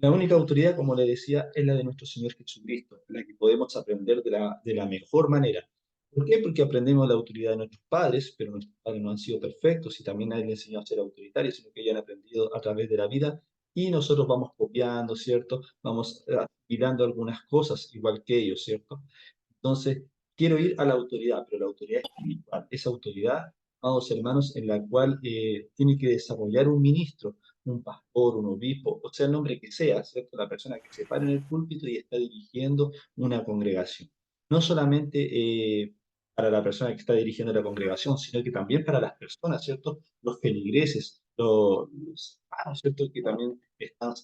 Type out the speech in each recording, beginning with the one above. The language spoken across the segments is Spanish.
La única autoridad, como le decía, es la de nuestro Señor Jesucristo, la que podemos aprender de la mejor manera. ¿Por qué? Porque aprendemos la autoridad de nuestros padres, pero nuestros padres no han sido perfectos y también nadie les enseñó a ser autoritarios, sino que ellos han aprendido a través de la vida y nosotros vamos copiando, ¿cierto? Vamos mirando algunas cosas igual que ellos, ¿cierto? Entonces, quiero ir a la autoridad, pero la autoridad espiritual, esa autoridad, amados hermanos, en la cual tiene que desarrollar un ministro, un pastor, un obispo, o sea, el nombre que sea, ¿cierto? La persona que se para en el púlpito y está dirigiendo una congregación. No solamente para la persona que está dirigiendo la congregación, sino que también para las personas, ¿cierto? Los feligreses, los hermanos, ¿cierto? Que también están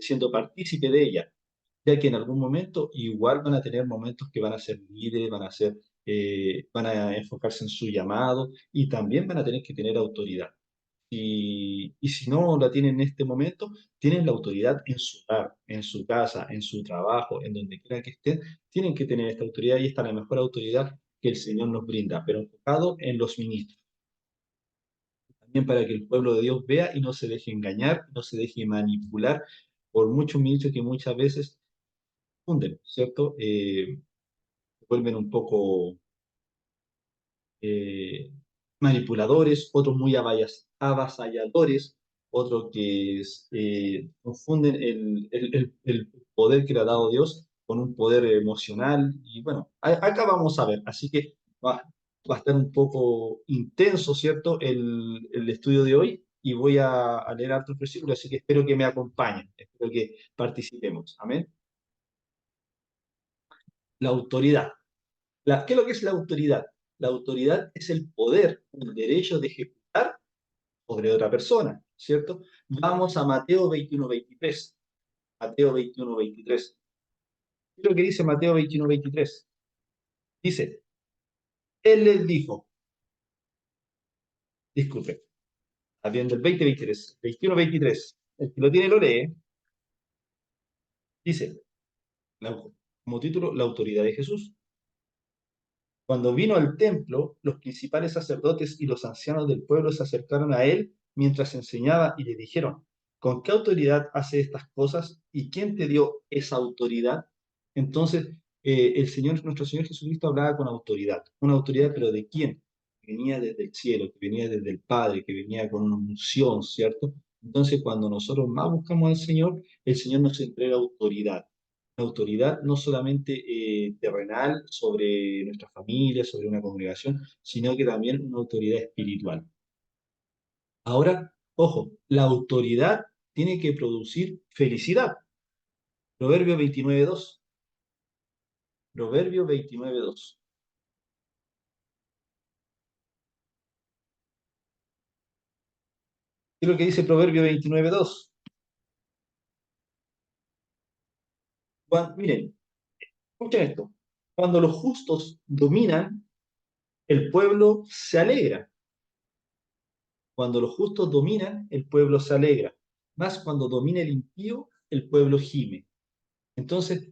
siendo partícipes de ella, ya que en algún momento igual van a tener momentos que van a ser líderes, van a enfocarse en su llamado y también van a tener que tener autoridad. Y si no la tienen en este momento, tienen la autoridad en su hogar, en su casa, en su trabajo, en donde quiera que estén, tienen que tener esta autoridad y esta es la mejor autoridad que el Señor nos brinda, pero enfocado en los ministros, también para que el pueblo de Dios vea y no se deje engañar, no se deje manipular por muchos ministros que muchas veces funden, ¿cierto? Se vuelven un poco eh, manipuladores, otros muy avasalladores, otros que confunden el poder que le ha dado Dios con un poder emocional. Y bueno, acá vamos a ver, así que va a estar un poco intenso, ¿cierto? El estudio de hoy. Y voy a leer otros versículos, así que espero que me acompañen, espero que participemos. Amén. La autoridad. ¿Qué es lo que es la autoridad? La autoridad es el poder, el derecho de ejecutar sobre otra persona, ¿cierto? Vamos a Mateo 21:23. Mateo 21:23. ¿Qué es lo que dice Mateo 21:23? Dice, Él les dijo, disculpe, habiendo el 20:23, 21:23, el que lo tiene lo lee, dice, como título, la autoridad de Jesús. Cuando vino al templo, los principales sacerdotes y los ancianos del pueblo se acercaron a él mientras enseñaba y le dijeron, ¿con qué autoridad hace estas cosas y quién te dio esa autoridad? Entonces, nuestro Señor Jesucristo hablaba con autoridad, una autoridad, pero ¿de quién? Que venía desde el cielo, que venía desde el Padre, que venía con una unción, ¿cierto? Entonces, cuando nosotros más buscamos al Señor, el Señor nos entrega autoridad, autoridad no solamente terrenal sobre nuestra familia, sobre una congregación, sino que también una autoridad espiritual. Ahora, ojo, la autoridad tiene que producir felicidad. Proverbio 29:2. Proverbio 29:2. ¿Qué es lo que dice Proverbio 29:2? Miren, escuchen esto. Cuando los justos dominan, el pueblo se alegra. Cuando los justos dominan, el pueblo se alegra. Más cuando domina el impío, el pueblo gime. Entonces,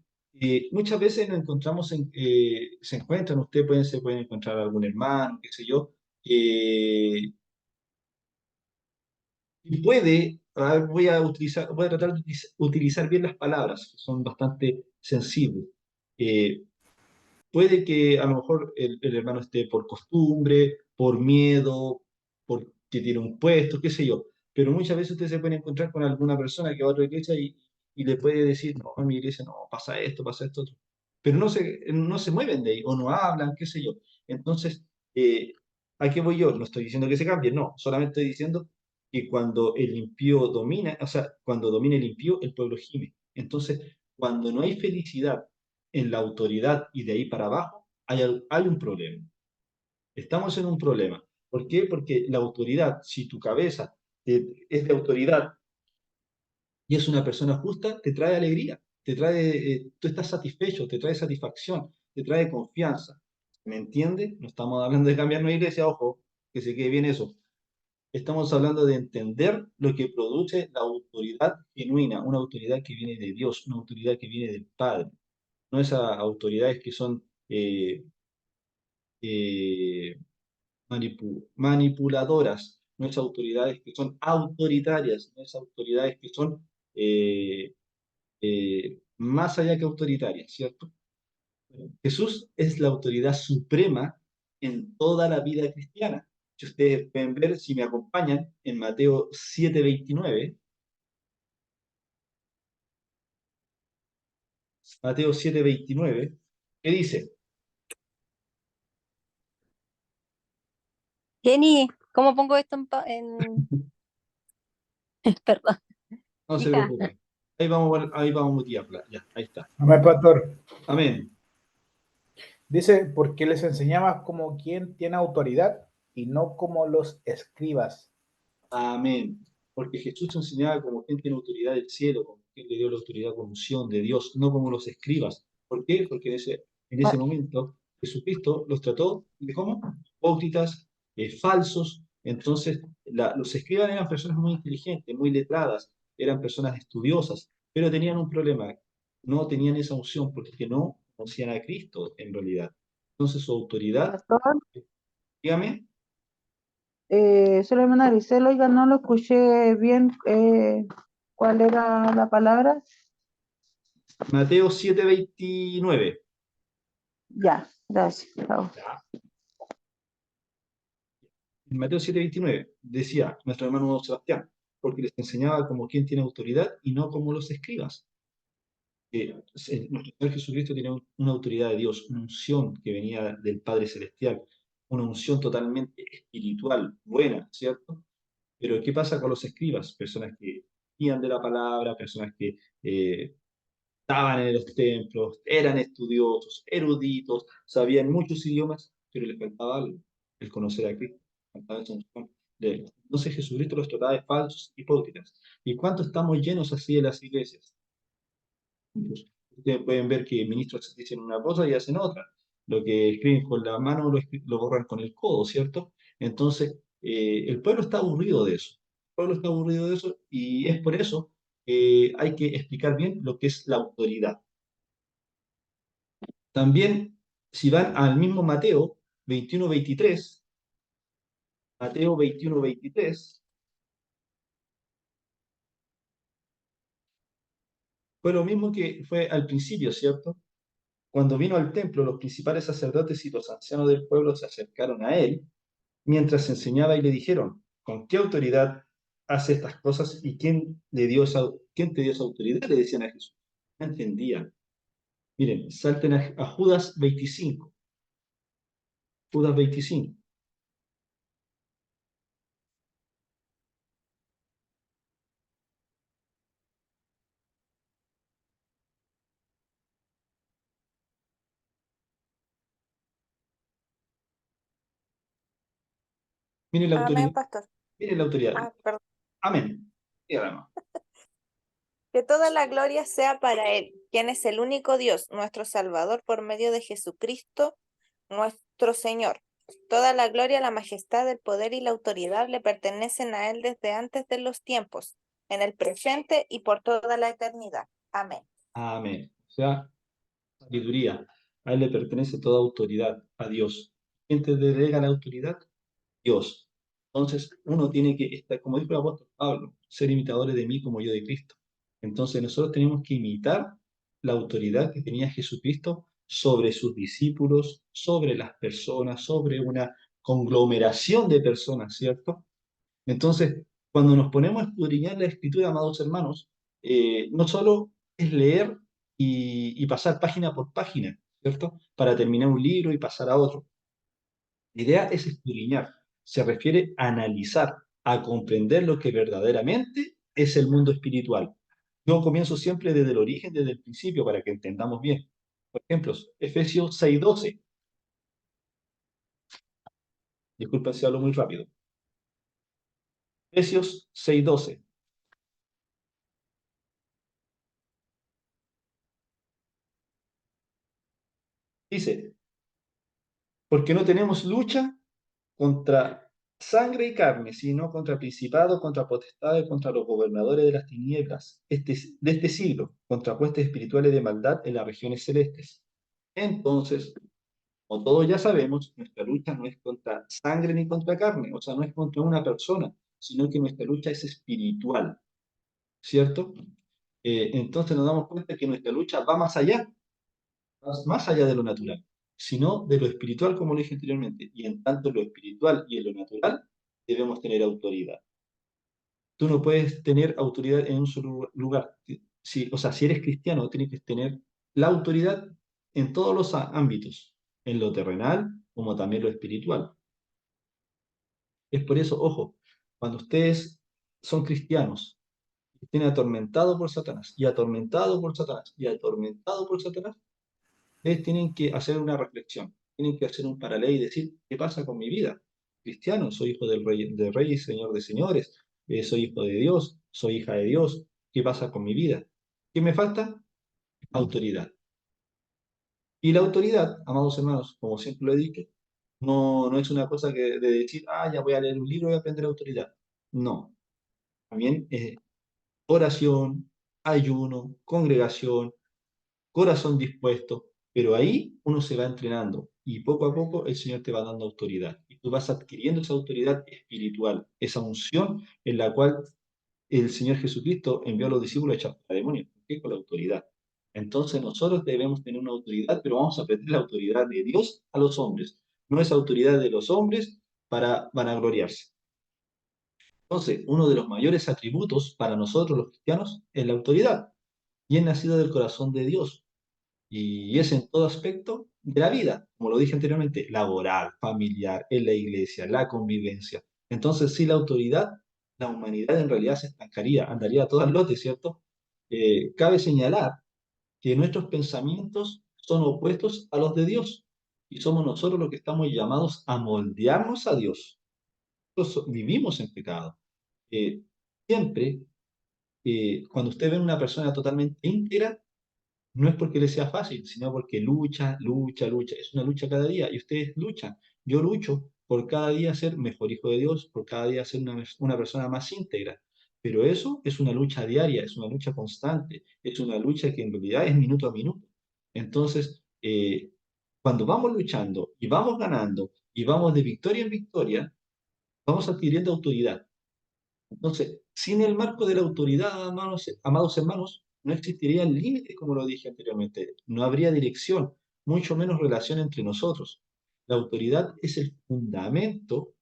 muchas veces nos encontramos se encuentran, se pueden encontrar algún hermano, qué sé yo, y puede, voy a tratar de utilizar bien las palabras, que son bastante sensibles. Eh, Puede que a lo mejor el hermano esté por costumbre, por miedo, porque tiene un puesto, qué sé yo. Pero muchas veces usted se puede encontrar con alguna persona que va a otra iglesia y le puede decir, no, en mi iglesia no, pasa esto, otro. Pero no se mueven de ahí, o no hablan, qué sé yo. Entonces, eh, ¿a qué voy yo? No estoy diciendo que se cambie, no, solamente estoy diciendo que cuando el impío domina, o sea, cuando domina el impío, el pueblo gime. Entonces, cuando no hay felicidad en la autoridad y de ahí para abajo, hay un problema. Estamos en un problema. ¿Por qué? Porque la autoridad, si tu cabeza es de autoridad y es una persona justa, te trae alegría, tú estás satisfecho, te trae satisfacción, te trae confianza. ¿Me entiende? No estamos hablando de cambiar una iglesia, ojo, que se quede bien eso. Estamos hablando de entender lo que produce la autoridad genuina, una autoridad que viene de Dios, una autoridad que viene del Padre, no esas autoridades que son eh, manipuladoras, no esas autoridades que son autoritarias, no esas autoridades que son eh, más allá que autoritaria, ¿cierto? Jesús es la autoridad suprema en toda la vida cristiana. Si ustedes pueden ver, si me acompañan, en Mateo 7:29, Mateo 7:29, ¿qué dice? Jenny, ¿cómo pongo esto Perdón, No se hija? preocupe. Ahí vamos a mutearla. Ya, ahí está. Amén, pastor. Amén. Dice, porque les enseñaba como quien tiene autoridad y no como los escribas. Amén. Porque Jesús enseñaba como quien tiene autoridad del cielo, como quien le dio la autoridad con unción de Dios, no como los escribas. ¿Por qué? Porque en ese momento Jesucristo los trató de cómo? Hipócritas, falsos. Entonces, los escribas eran personas muy inteligentes, muy letradas, eran personas estudiosas, pero tenían un problema. No tenían esa unción porque no conocían a Cristo en realidad. Entonces, su autoridad, Pastor, dígame, soy la hermana Grisel, oiga, no lo escuché bien, ¿cuál era la palabra? Mateo 7:29. Ya, gracias. Chao. En Mateo 7:29 decía nuestro hermano Sebastián, porque les enseñaba como quien tiene autoridad y no como los escribas. Nuestro Señor Jesucristo tiene una autoridad de Dios, una unción que venía del Padre Celestial, una unción totalmente espiritual, buena, ¿cierto? Pero ¿qué pasa con los escribas? Personas que guían de la palabra, personas que estaban en los templos, eran estudiosos, eruditos, sabían muchos idiomas, pero les faltaba algo, el conocer a Cristo. Faltaba esa unción de él. Entonces Jesucristo los trataba de falsos, hipócritas. ¿Y cuánto estamos llenos así de las iglesias? Muchos. Ustedes pueden ver que ministros dicen una cosa y hacen otra. Lo que escriben con la mano lo borran con el codo, ¿cierto? Entonces, el pueblo está aburrido de eso. El pueblo está aburrido de eso y es por eso que hay que explicar bien lo que es la autoridad. También, si van al mismo Mateo 21:23, Mateo 21:23, fue lo mismo que fue al principio, ¿cierto? Cuando vino al templo, los principales sacerdotes y los ancianos del pueblo se acercaron a él mientras enseñaba y le dijeron, ¿con qué autoridad hace estas cosas y quién te dio esa autoridad? Le decían a Jesús. No entendían. Miren, salten a Judas 25. Judas 25. Miren la Amén, autoridad. pastor. Miren la autoridad. Perdón. Amén. Y además. Que toda la gloria sea para Él, quien es el único Dios, nuestro Salvador, por medio de Jesucristo, nuestro Señor. Toda la gloria, la majestad, el poder y la autoridad le pertenecen a Él desde antes de los tiempos, en el presente y por toda la eternidad. Amén. Amén. O sea, sabiduría. A él le pertenece toda autoridad, a Dios. ¿Quién te delega la autoridad? Dios. Entonces, uno tiene que estar, como dijo el apóstol Pablo, ser imitadores de mí como yo de Cristo. Entonces, nosotros tenemos que imitar la autoridad que tenía Jesucristo sobre sus discípulos, sobre las personas, sobre una conglomeración de personas, ¿cierto? Entonces, cuando nos ponemos a escudriñar la Escritura, amados hermanos, no solo es leer y pasar página por página, ¿cierto? Para terminar un libro y pasar a otro. La idea es escudriñar, se refiere a analizar, a comprender lo que verdaderamente es el mundo espiritual. Yo comienzo siempre desde el origen, desde el principio, para que entendamos bien. Por ejemplo, Efesios 6:12. Disculpen si hablo muy rápido. Efesios 6:12. Dice, porque no tenemos lucha contra sangre y carne, sino contra principados, contra potestades, contra los gobernadores de las tinieblas de este siglo, contra huestes espirituales de maldad en las regiones celestes. Entonces, como todos ya sabemos, nuestra lucha no es contra sangre ni contra carne, o sea, no es contra una persona, sino que nuestra lucha es espiritual, ¿cierto? Entonces nos damos cuenta que nuestra lucha va más allá de lo natural, sino de lo espiritual, como lo dije anteriormente. Y en tanto en lo espiritual y en lo natural, debemos tener autoridad. Tú no puedes tener autoridad en un solo lugar. O sea, si eres cristiano, tienes que tener la autoridad en todos los ámbitos, en lo terrenal como también lo espiritual. Es por eso, ojo, cuando ustedes son cristianos, estén atormentados por Satanás, y atormentados por Satanás, y atormentados por Satanás, ustedes tienen que hacer una reflexión, tienen que hacer un paralelo y decir, ¿qué pasa con mi vida? Cristiano, soy hijo del rey, señor de señores, soy hijo de Dios, soy hija de Dios, ¿qué pasa con mi vida? ¿Qué me falta? Autoridad. Y la autoridad, amados hermanos, como siempre lo he dicho, no es una cosa que de decir, ya voy a leer un libro y voy a aprender autoridad. No, también oración, ayuno, congregación, corazón dispuesto, pero ahí uno se va entrenando y poco a poco el Señor te va dando autoridad y tú vas adquiriendo esa autoridad espiritual, esa unción en la cual el Señor Jesucristo envió a los discípulos a echar fuera demonios. ¿Por qué? Con la autoridad. Entonces nosotros debemos tener una autoridad, pero vamos a aprender la autoridad de Dios a los hombres. No es autoridad de los hombres para vanagloriarse. Entonces, uno de los mayores atributos para nosotros los cristianos es la autoridad y es nacido del corazón de Dios. Y es en todo aspecto de la vida, como lo dije anteriormente, laboral, familiar, en la iglesia, la convivencia. Entonces, sin la autoridad, la humanidad en realidad se estancaría, andaría a todas lotes, ¿cierto? Cabe señalar que nuestros pensamientos son opuestos a los de Dios y somos nosotros los que estamos llamados a moldearnos a Dios. Nosotros vivimos en pecado. Eh, Siempre, cuando usted ve a una persona totalmente íntegra, no es porque le sea fácil, sino porque lucha, lucha, lucha. Es una lucha cada día y ustedes luchan. Yo lucho por cada día ser mejor hijo de Dios, por cada día ser una persona más íntegra. Pero eso es una lucha diaria, es una lucha constante, es una lucha que en realidad es minuto a minuto. Entonces, cuando vamos luchando y vamos ganando y vamos de victoria en victoria, vamos adquiriendo autoridad. Entonces, sin el marco de la autoridad, amados hermanos, no existirían límites, como lo dije anteriormente. No habría dirección, mucho menos relación entre nosotros. La autoridad es el fundamento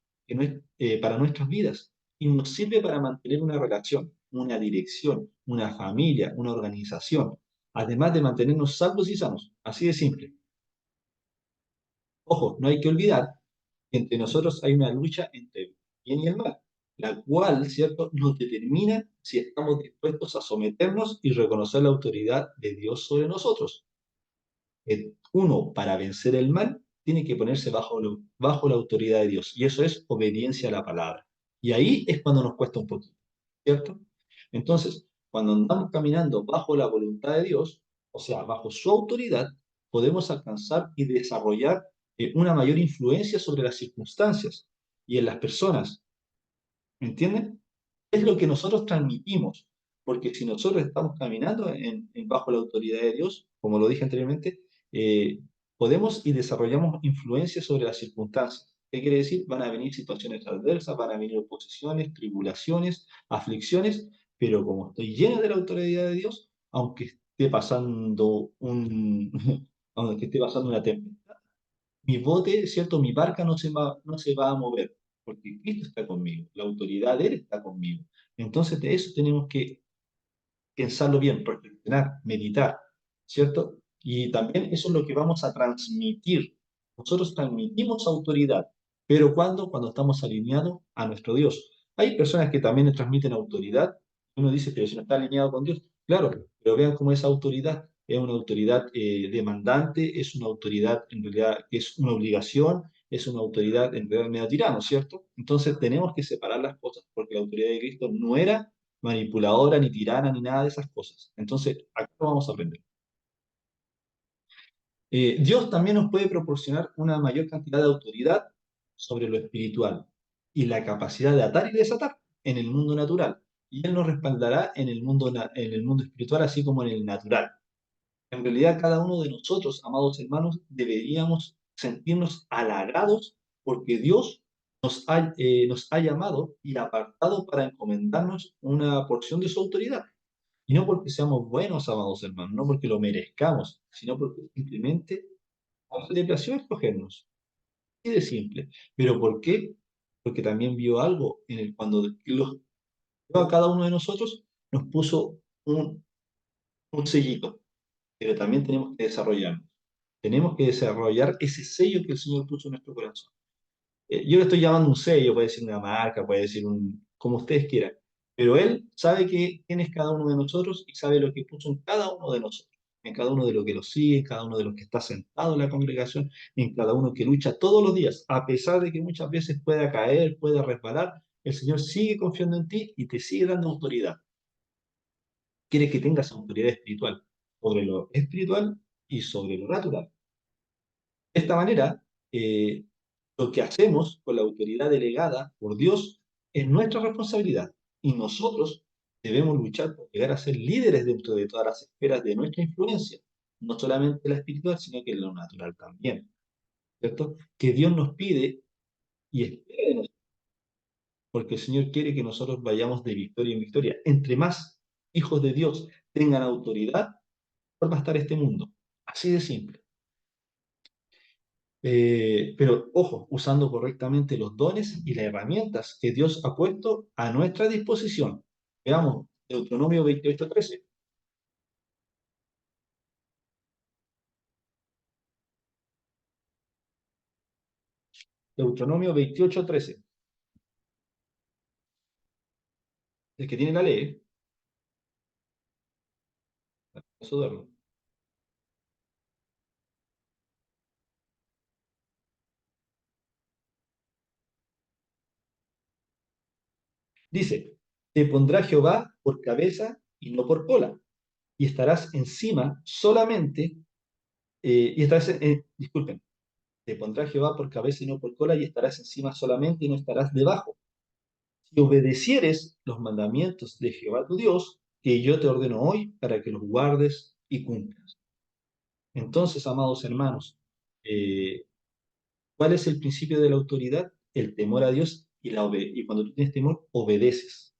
para nuestras vidas y nos sirve para mantener una relación, una dirección, una familia, una organización, además de mantenernos salvos y sanos. Así de simple. Ojo, no hay que olvidar que entre nosotros hay una lucha entre el bien y el mal, la cual, ¿cierto?, nos determina si estamos dispuestos a someternos y reconocer la autoridad de Dios sobre nosotros. Uno, para vencer el mal, tiene que ponerse bajo la autoridad de Dios, y eso es obediencia a la palabra. Y ahí es cuando nos cuesta un poquito, ¿cierto? Entonces, cuando andamos caminando bajo la voluntad de Dios, o sea, bajo su autoridad, podemos alcanzar y desarrollar una mayor influencia sobre las circunstancias y en las personas. ¿Me entienden? Es lo que nosotros transmitimos, porque si nosotros estamos caminando bajo la autoridad de Dios, como lo dije anteriormente, podemos y desarrollamos influencia sobre las circunstancias. ¿Qué quiere decir? Van a venir situaciones adversas, van a venir oposiciones, tribulaciones, aflicciones, pero como estoy lleno de la autoridad de Dios, aunque esté pasando aunque esté pasando una tempestad, mi bote, ¿cierto? Mi barca no se va a mover, porque Cristo está conmigo, la autoridad de Él está conmigo. Entonces, de eso tenemos que pensarlo bien, reflexionar, meditar, ¿cierto? Y también eso es lo que vamos a transmitir. Nosotros transmitimos autoridad, pero ¿cuándo? Cuando estamos alineados a nuestro Dios. Hay personas que también transmiten autoridad. Uno dice, pero si no está alineado con Dios. Claro, pero vean cómo esa autoridad es una autoridad demandante, es una autoridad en realidad que es una obligación, es una autoridad en realidad medio tirano, ¿cierto? Entonces tenemos que separar las cosas, porque la autoridad de Cristo no era manipuladora, ni tirana, ni nada de esas cosas. Entonces, acá lo vamos a aprender. Dios también nos puede proporcionar una mayor cantidad de autoridad sobre lo espiritual y la capacidad de atar y desatar en el mundo natural. Y Él nos respaldará en el mundo espiritual, así como en el natural. En realidad, cada uno de nosotros, amados hermanos, deberíamos sentirnos halagados porque Dios nos ha llamado y apartado para encomendarnos una porción de su autoridad. Y no porque seamos buenos, amados hermanos, no porque lo merezcamos, sino porque simplemente le plació escogernos. Así de simple. ¿Pero por qué? Porque también vio algo en el cuando los vio a cada uno de nosotros, nos puso un sellito, pero también tenemos que desarrollarnos. Tenemos que desarrollar ese sello que el Señor puso en nuestro corazón. Yo le estoy llamando un sello, puede ser una marca, puede ser como ustedes quieran, pero Él sabe quién es cada uno de nosotros y sabe lo que puso en cada uno de nosotros, en cada uno de los que lo sigue, en cada uno de los que está sentado en la congregación, en cada uno que lucha todos los días, a pesar de que muchas veces pueda caer, pueda resbalar, el Señor sigue confiando en ti y te sigue dando autoridad. Quiere que tengas autoridad espiritual sobre lo espiritual y sobre lo natural. De esta manera, lo que hacemos con la autoridad delegada por Dios es nuestra responsabilidad y nosotros debemos luchar por llegar a ser líderes dentro de todas las esferas de nuestra influencia, no solamente la espiritual, sino que lo natural también, ¿cierto? Que Dios nos pide y espera de nosotros, porque el Señor quiere que nosotros vayamos de victoria en victoria. Entre más hijos de Dios tengan autoridad, mejor va a estar este mundo. Así de simple. Pero ojo, usando correctamente los dones y las herramientas que Dios ha puesto a nuestra disposición. Veamos, Deuteronomio 28:13. Deuteronomio 28:13. El que tiene la ley, eso duerme. Dice, te pondrá Jehová por cabeza y no por cola, y estarás encima solamente, disculpen, te pondrá Jehová por cabeza y no por cola, y estarás encima solamente y no estarás debajo. Si obedecieres los mandamientos de Jehová tu Dios, que yo te ordeno hoy para que los guardes y cumplas. Entonces, amados hermanos, eh, ¿cuál es el principio de la autoridad? El temor a Dios y cuando tú tienes temor, obedeces.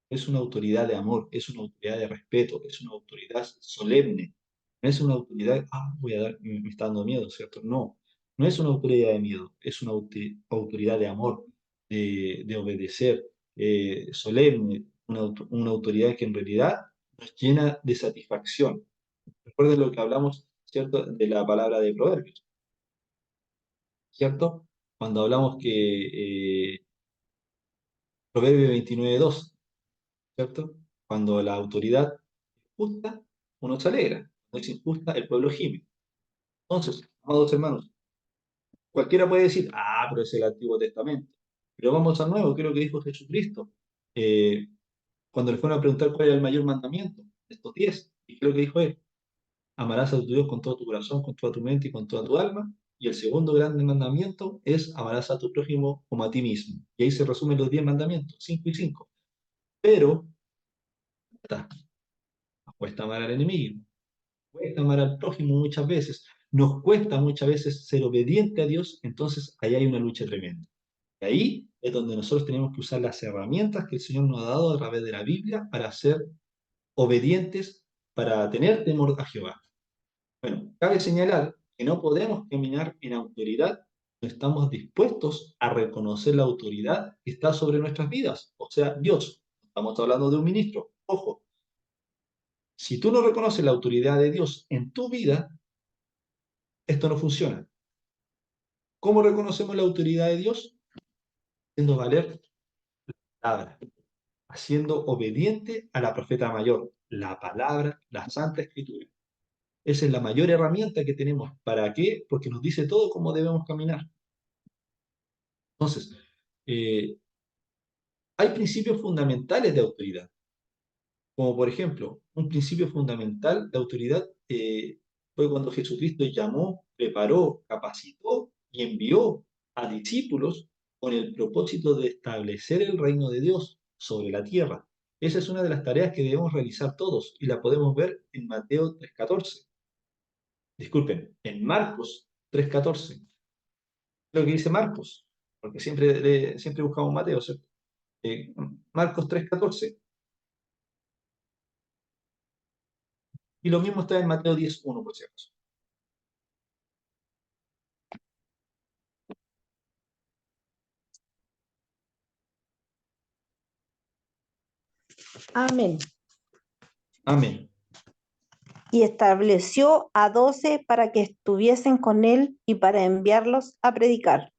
Es una autoridad de amor, es una autoridad de respeto, es una autoridad solemne. No es una autoridad, me está dando miedo, ¿cierto? No, no es una autoridad de miedo, es una autoridad de amor, de obedecer, solemne, una autoridad que en realidad nos llena de satisfacción. Recuerden lo que hablamos, ¿cierto?, de la palabra de Proverbios, ¿cierto? Cuando hablamos que Proverbio 29:2, ¿cierto? Cuando la autoridad justa, uno se alegra. Cuando es injusta, el pueblo gime. Entonces, amados hermanos, cualquiera puede decir, pero es el Antiguo Testamento. Pero vamos al Nuevo, ¿qué es lo que dijo Jesucristo? Eh, Cuando le fueron a preguntar cuál era el mayor mandamiento, de estos 10, ¿y qué es lo que dijo él? Amarás a tu Dios con todo tu corazón, con toda tu mente y con toda tu alma. Y el segundo grande mandamiento es amarás a tu prójimo como a ti mismo. Y ahí se resumen los 10 mandamientos, 5 y 5. Pero, nos cuesta amar al enemigo, cuesta amar al prójimo muchas veces, nos cuesta muchas veces ser obediente a Dios, entonces ahí hay una lucha tremenda. Y ahí es donde nosotros tenemos que usar las herramientas que el Señor nos ha dado a través de la Biblia para ser obedientes, para tener temor a Jehová. Bueno, cabe señalar que no podemos caminar en autoridad, no estamos dispuestos a reconocer la autoridad que está sobre nuestras vidas, o sea, Dios. Estamos hablando de un ministro. Ojo, si tú no reconoces la autoridad de Dios en tu vida, esto no funciona. ¿Cómo reconocemos la autoridad de Dios? Haciendo valer la palabra, haciendo obediente a la profeta mayor, la palabra, la Santa Escritura. Esa es la mayor herramienta que tenemos. ¿Para qué? Porque nos dice todo cómo debemos caminar. Entonces, eh, hay principios fundamentales de autoridad, como por ejemplo, un principio fundamental de autoridad fue cuando Jesucristo llamó, preparó, capacitó y envió a discípulos con el propósito de establecer el reino de Dios sobre la tierra. Esa es una de las tareas que debemos realizar todos y la podemos ver en Mateo 3:14. Disculpen, en Marcos 3:14. Lo que dice Marcos, porque siempre buscamos Mateo, ¿cierto? Marcos 3:14. Y lo mismo está en Mateo 10:1, por si acaso. Amén. Amén. Y estableció a 12 para que estuviesen con él y para enviarlos a predicar.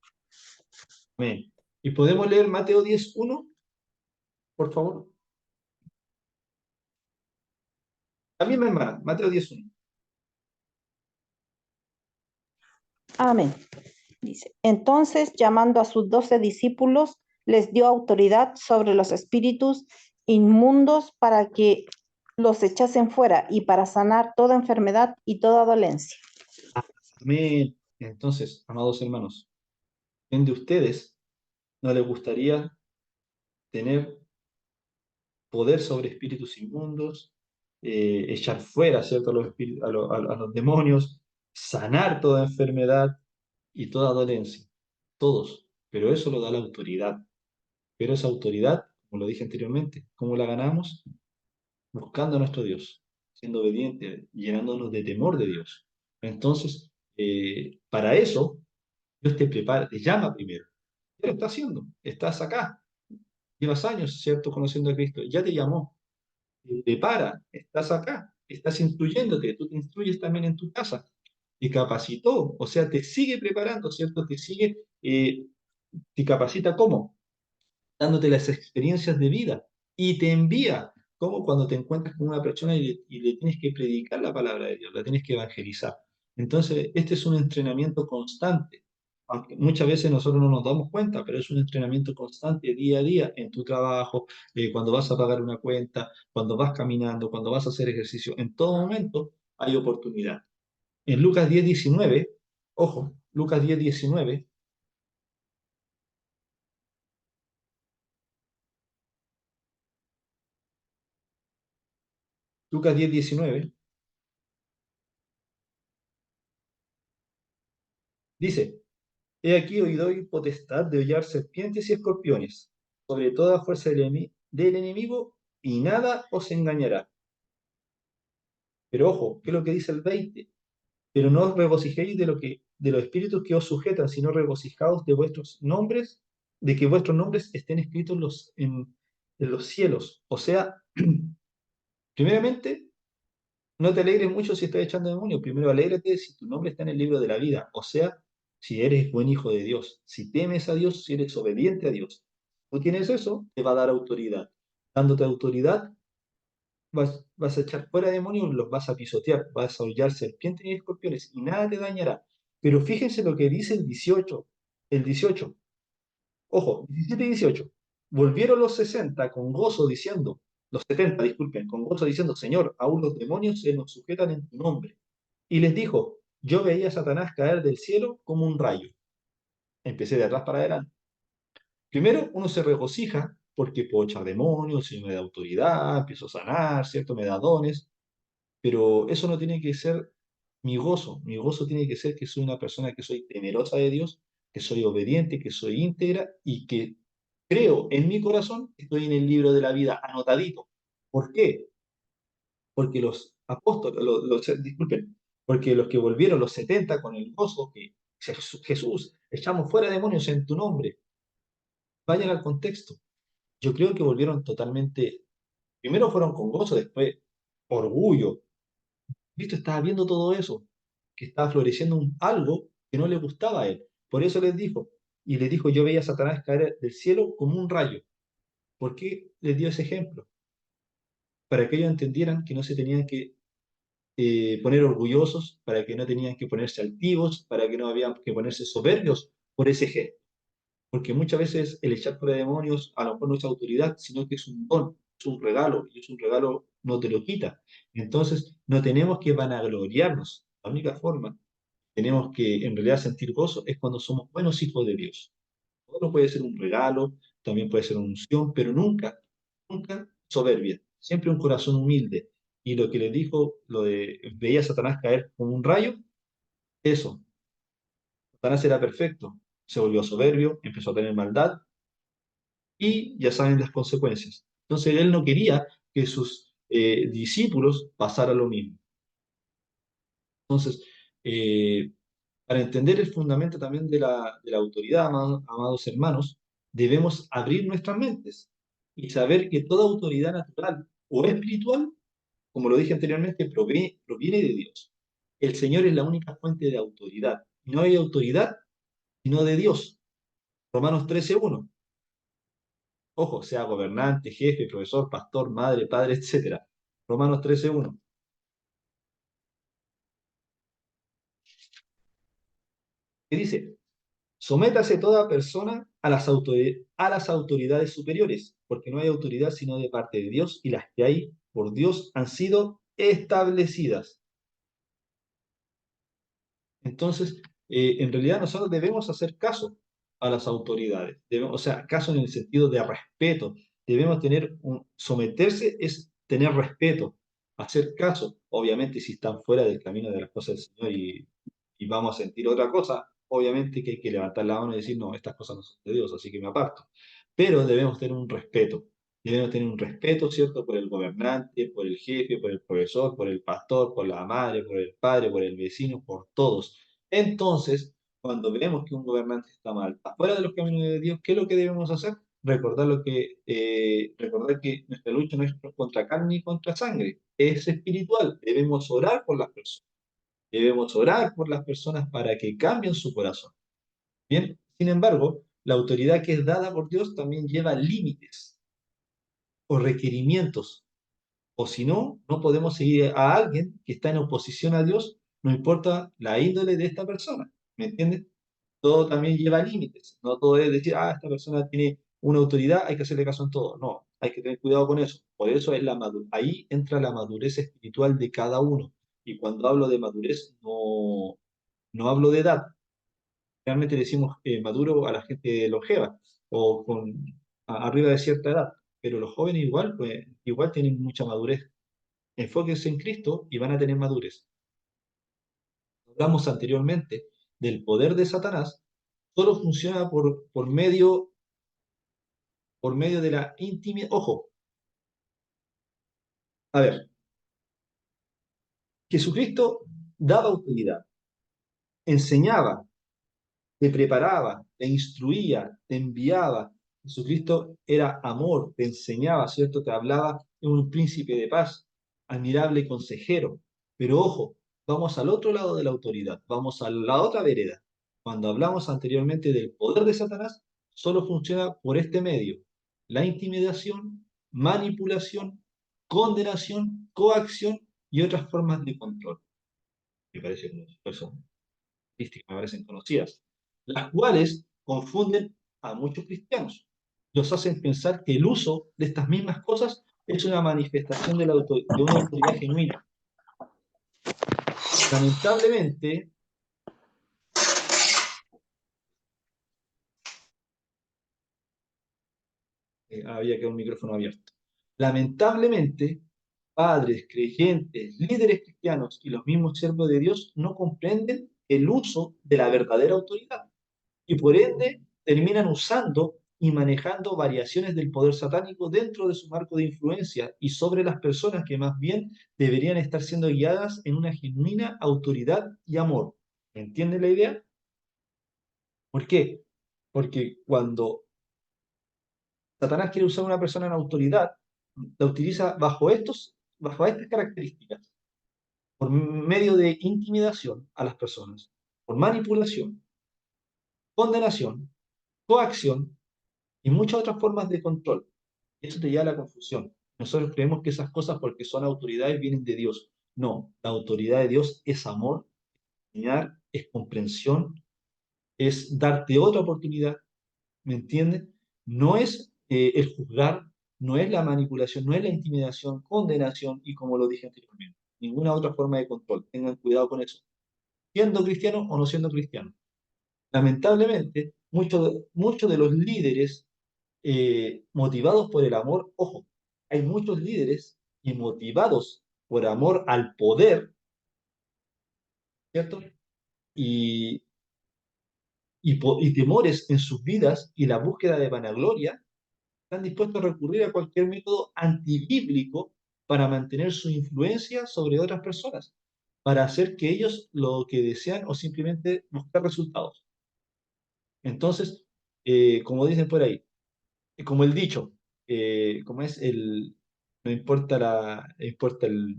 Amén. ¿Y podemos leer Mateo 10:1, por favor? La misma hermana, Mateo 10:1. Amén. Dice, entonces, llamando a sus 12 discípulos, les dio autoridad sobre los espíritus inmundos para que los echasen fuera y para sanar toda enfermedad y toda dolencia. Amén. Entonces, amados hermanos, ¿quién de ustedes no les gustaría tener poder sobre espíritus inmundos, echar fuera, ¿cierto?, a los, a los demonios, sanar toda enfermedad y toda dolencia? Todos. Pero eso lo da la autoridad. Pero esa autoridad, como lo dije anteriormente, ¿cómo la ganamos? Buscando a nuestro Dios, siendo obediente, llenándonos de temor de Dios. Entonces, para eso, Dios te prepara, te llama primero. Ya lo está haciendo, estás acá, llevas años, ¿cierto?, conociendo a Cristo, ya te llamó, te prepara, estás acá, estás instruyéndote, tú te instruyes también en tu casa, te capacitó, o sea, te sigue preparando, ¿cierto?, te sigue, te capacita ¿cómo? Dándote las experiencias de vida y te envía, como cuando te encuentras con una persona y le tienes que predicar la palabra de Dios, la tienes que evangelizar. Entonces, este es un entrenamiento constante, aunque muchas veces nosotros no nos damos cuenta, pero es un entrenamiento constante día a día en tu trabajo, cuando vas a pagar una cuenta, cuando vas caminando, cuando vas a hacer ejercicio, en todo momento hay oportunidad. En Lucas 10:19, ojo, Lucas 10:19, Lucas 10:19, dice: He aquí hoy doy potestad de hollar serpientes y escorpiones, sobre toda fuerza del enemigo, y nada os engañará. Pero ojo, ¿qué es lo que dice el 20? Pero no os regocijéis de los espíritus que os sujetan, sino regocijaos de vuestros nombres, de que vuestros nombres estén escritos en los cielos. O sea, primeramente, no te alegres mucho si estás echando demonios. Primero, alégrate si tu nombre está en el libro de la vida. O sea, si eres buen hijo de Dios, si temes a Dios, si eres obediente a Dios. Tú tienes eso, te va a dar autoridad. Dándote autoridad, vas a echar fuera demonios, los vas a pisotear, vas a hollar serpientes y escorpiones y nada te dañará. Pero fíjense lo que dice el 18. El 18. Ojo, 17 y 18. Volvieron los 60 con gozo diciendo, los 70, disculpen, con gozo diciendo: Señor, aún los demonios se nos sujetan en tu nombre. Y les dijo: yo veía a Satanás caer del cielo como un rayo. Empecé de atrás para adelante. Primero, uno se regocija porque puedo echar demonios, y me da autoridad, empiezo a sanar, ¿cierto? Me da dones, pero eso no tiene que ser mi gozo. Mi gozo tiene que ser que soy una persona que soy temerosa de Dios, que soy obediente, que soy íntegra y que creo en mi corazón que estoy en el libro de la vida anotadito. ¿Por qué? Porque los apóstoles, disculpen, porque los que volvieron los 70 con el gozo que Jesús, echamos fuera demonios en tu nombre, vayan al contexto. Yo creo que volvieron totalmente, primero fueron con gozo, después orgullo. Cristo estaba viendo todo eso, que estaba floreciendo algo que no le gustaba a él. Por eso les dijo, y les dijo: yo veía a Satanás caer del cielo como un rayo. ¿Por qué les dio ese ejemplo? Para que ellos entendieran que no se tenían que poner orgullosos, para que no tenían que ponerse altivos, para que no habían que ponerse soberbios por ese gesto. Porque muchas veces el echar fuera demonios a lo mejor no es autoridad, sino que es un don, es un regalo, y es un regalo, no te lo quita. Entonces, no tenemos que vanagloriarnos. La única forma tenemos que en realidad sentir gozo es cuando somos buenos hijos de Dios. Todo puede ser un regalo, también puede ser una unción, pero nunca, nunca soberbia. Siempre un corazón humilde. Y lo que le dijo, lo de veía a Satanás caer como un rayo, eso. Satanás era perfecto, se volvió soberbio, empezó a tener maldad y ya saben las consecuencias. Entonces él no quería que sus discípulos pasaran lo mismo. Entonces, para entender el fundamento también de la autoridad, amados hermanos, debemos abrir nuestras mentes y saber que toda autoridad natural o espiritual, como lo dije anteriormente, proviene de Dios. El Señor es la única fuente de autoridad. No hay autoridad sino de Dios. Romanos 13:1. Ojo, sea gobernante, jefe, profesor, pastor, madre, padre, etc. Romanos 13:1. ¿Qué dice? Sométase toda persona a a las autoridades superiores, porque no hay autoridad sino de parte de Dios, y las que hay por Dios han sido establecidas. Entonces, en realidad nosotros debemos hacer caso a las autoridades, o sea, caso en el sentido de respeto. Debemos someterse es tener respeto, hacer caso. Obviamente, si están fuera del camino de las cosas del Señor y vamos a sentir otra cosa, obviamente que hay que levantar la mano y decir, no, estas cosas no son de Dios, así que me aparto. Pero debemos tener un respeto, ¿cierto? Por el gobernante, por el jefe, por el profesor, por el pastor, por la madre, por el padre, por el vecino, por todos. Entonces, cuando vemos que un gobernante está mal, afuera de los caminos de Dios, ¿qué es lo que debemos hacer? Recordar que nuestra lucha no es contra carne ni contra sangre, es espiritual. Debemos orar por las personas. Debemos orar por las personas para que cambien su corazón. Bien, sin embargo, la autoridad que es dada por Dios también lleva límites o requerimientos. O si no, no podemos seguir a alguien que está en oposición a Dios, no importa la índole de esta persona. ¿Me entiendes? Todo también lleva límites. No todo es decir, esta persona tiene una autoridad, hay que hacerle caso en todo. No, hay que tener cuidado con eso. Por eso es ahí entra la madurez espiritual de cada uno. Y cuando hablo de madurez, no hablo de edad. Realmente decimos maduro a la gente longeva o arriba de cierta edad. Pero los jóvenes igual, pues, igual tienen mucha madurez. Enfóquense en Cristo y van a tener madurez. Hablamos anteriormente del poder de Satanás, solo funciona por medio de la intimidad. Ojo, a ver, Jesucristo daba autoridad, enseñaba, te preparaba, te instruía, te enviaba. Jesucristo era amor, te enseñaba, ¿cierto? Te hablaba de un príncipe de paz, admirable consejero. Pero ojo, vamos al otro lado de la autoridad, vamos a la otra vereda. Cuando hablamos anteriormente del poder de Satanás, solo funciona por este medio: la intimidación, manipulación, condenación, coacción y otras formas de control. Me parece que son características me parecen conocidas, las cuales confunden a muchos cristianos. Los hacen pensar que el uso de estas mismas cosas es una manifestación de una autoridad genuina. Lamentablemente, había que un micrófono abierto. Lamentablemente, padres, creyentes, líderes cristianos y los mismos siervos de Dios no comprenden el uso de la verdadera autoridad y por ende terminan usando y manejando variaciones del poder satánico dentro de su marco de influencia y sobre las personas que más bien deberían estar siendo guiadas en una genuina autoridad y amor. ¿Entienden la idea? ¿Por qué? Porque cuando Satanás quiere usar a una persona en autoridad, la utiliza bajo estas características, por medio de intimidación a las personas, por manipulación, condenación, coacción y muchas otras formas de control. Eso te lleva a la confusión. Nosotros creemos que esas cosas, porque son autoridades, vienen de Dios. No, la autoridad de Dios es amor, enseñar, es comprensión, es darte otra oportunidad, ¿me entiendes? No es el juzgar, no es la manipulación, no es la intimidación, condenación y, como lo dije anteriormente, ninguna otra forma de control. Tengan cuidado con eso. Siendo cristiano o no siendo cristiano. Lamentablemente, muchos de los líderes motivados por el amor, ojo, hay muchos líderes y motivados por amor al poder, ¿cierto? Y, y temores en sus vidas y la búsqueda de vanagloria, están dispuestos a recurrir a cualquier método antibíblico para mantener su influencia sobre otras personas. para hacer que ellos lo que desean o simplemente buscar resultados. Entonces, como dicen por ahí, como el dicho, como es no importa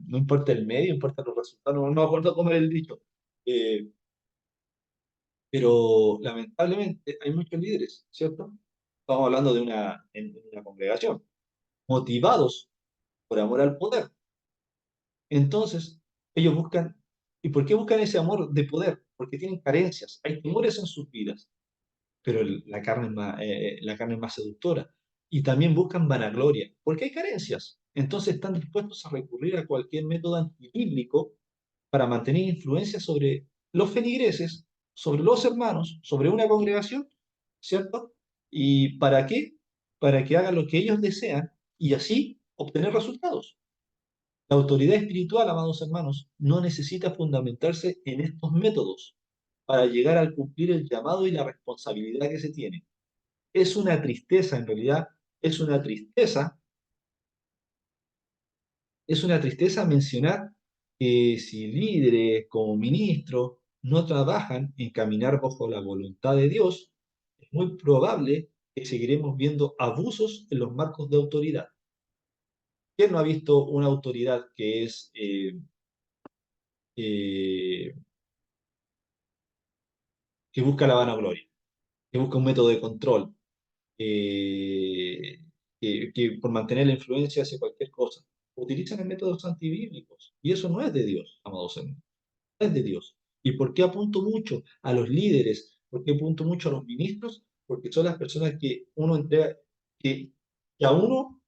no importa el medio, importa los resultados, no me acuerdo cómo era el dicho. Eh, pero lamentablemente hay muchos líderes, ¿cierto? Estamos hablando de en una congregación, motivados por amor al poder. Entonces, ellos buscan, ¿y por qué buscan ese amor de poder? Porque tienen carencias, hay temores en sus vidas, pero la carne es más seductora. Y también buscan vanagloria, porque hay carencias. Entonces están dispuestos a recurrir a cualquier método antibíblico para mantener influencia sobre los feligreses, sobre los hermanos, sobre una congregación, ¿cierto? ¿Y para qué? Para que hagan lo que ellos desean y así obtener resultados. La autoridad espiritual, amados hermanos, no necesita fundamentarse en estos métodos para llegar al cumplir el llamado y la responsabilidad que se tiene. Es una tristeza, en realidad, es una tristeza, es una tristeza mencionar que si líderes como ministros no trabajan en caminar bajo la voluntad de Dios, es muy probable que seguiremos viendo abusos en los marcos de autoridad. ¿Quién no ha visto una autoridad eh, que busca la vanagloria, que busca un método de control, eh, que por mantener la influencia hace cualquier cosa? Utilizan métodos antibíblicos y eso no es de Dios, amados hermanos, no es de Dios. ¿Y por qué apunto mucho a los líderes? ¿Por qué apunto mucho a los ministros? Porque son las personas que uno entrega, que a uno,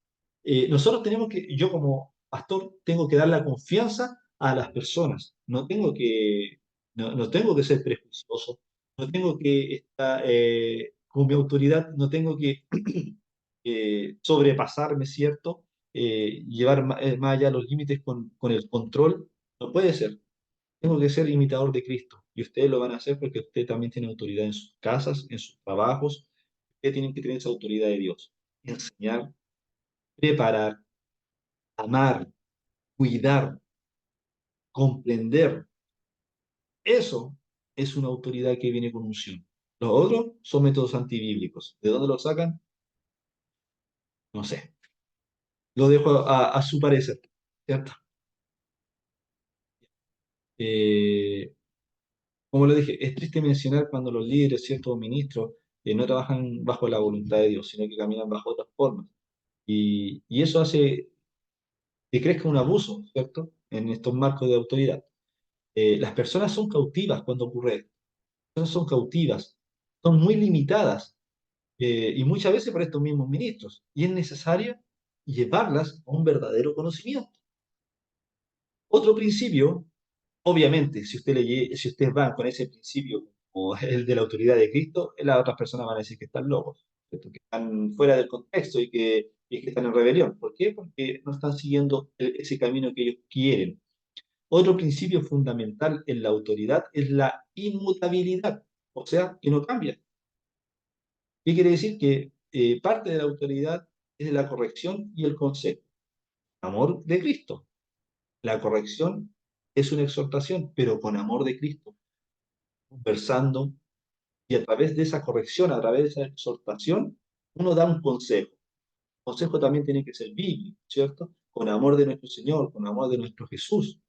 nosotros tenemos que, yo como pastor, tengo que dar la confianza a las personas. No tengo que ser prejuicioso, no tengo que estar, con mi autoridad, no tengo que sobrepasarme, ¿cierto? Llevar más allá los límites con el control. No puede ser. Tengo que ser imitador de Cristo. Y ustedes lo van a hacer porque ustedes también tienen autoridad en sus casas, en sus trabajos. Ustedes tienen que tener esa autoridad de Dios. Enseñar, preparar, amar, cuidar, comprender. Eso es una autoridad que viene con unción. Los otros son métodos antibíblicos. ¿De dónde los sacan? No sé. Lo dejo a su parecer, ¿cierto? Eh, Como lo dije, es triste mencionar cuando los líderes, ciertos ministros, no trabajan bajo la voluntad de Dios, sino que caminan bajo otras formas. Y eso hace que crezca un abuso, ¿cierto? En estos marcos de autoridad. Las personas son cautivas cuando ocurre esto. Las personas son cautivas, son muy limitadas, y muchas veces por estos mismos ministros. Y es necesario llevarlas a un verdadero conocimiento. Otro principio. Obviamente, si ustedes van con ese principio como el de la autoridad de Cristo, las otras personas van a decir que están locos, ¿cierto? Que están fuera del contexto y que están en rebelión. ¿Por qué? Porque no están siguiendo ese camino que ellos quieren. Otro principio fundamental en la autoridad es la inmutabilidad, o sea, que no cambia. ¿Qué quiere decir? Que parte de la autoridad es la corrección y el consejo. Amor de Cristo. La corrección es una exhortación, pero con amor de Cristo, conversando, y a través de esa corrección, a través de esa exhortación, uno da un consejo. El consejo también tiene que ser bíblico, ¿cierto? Con amor de nuestro Señor, con amor de nuestro Jesús.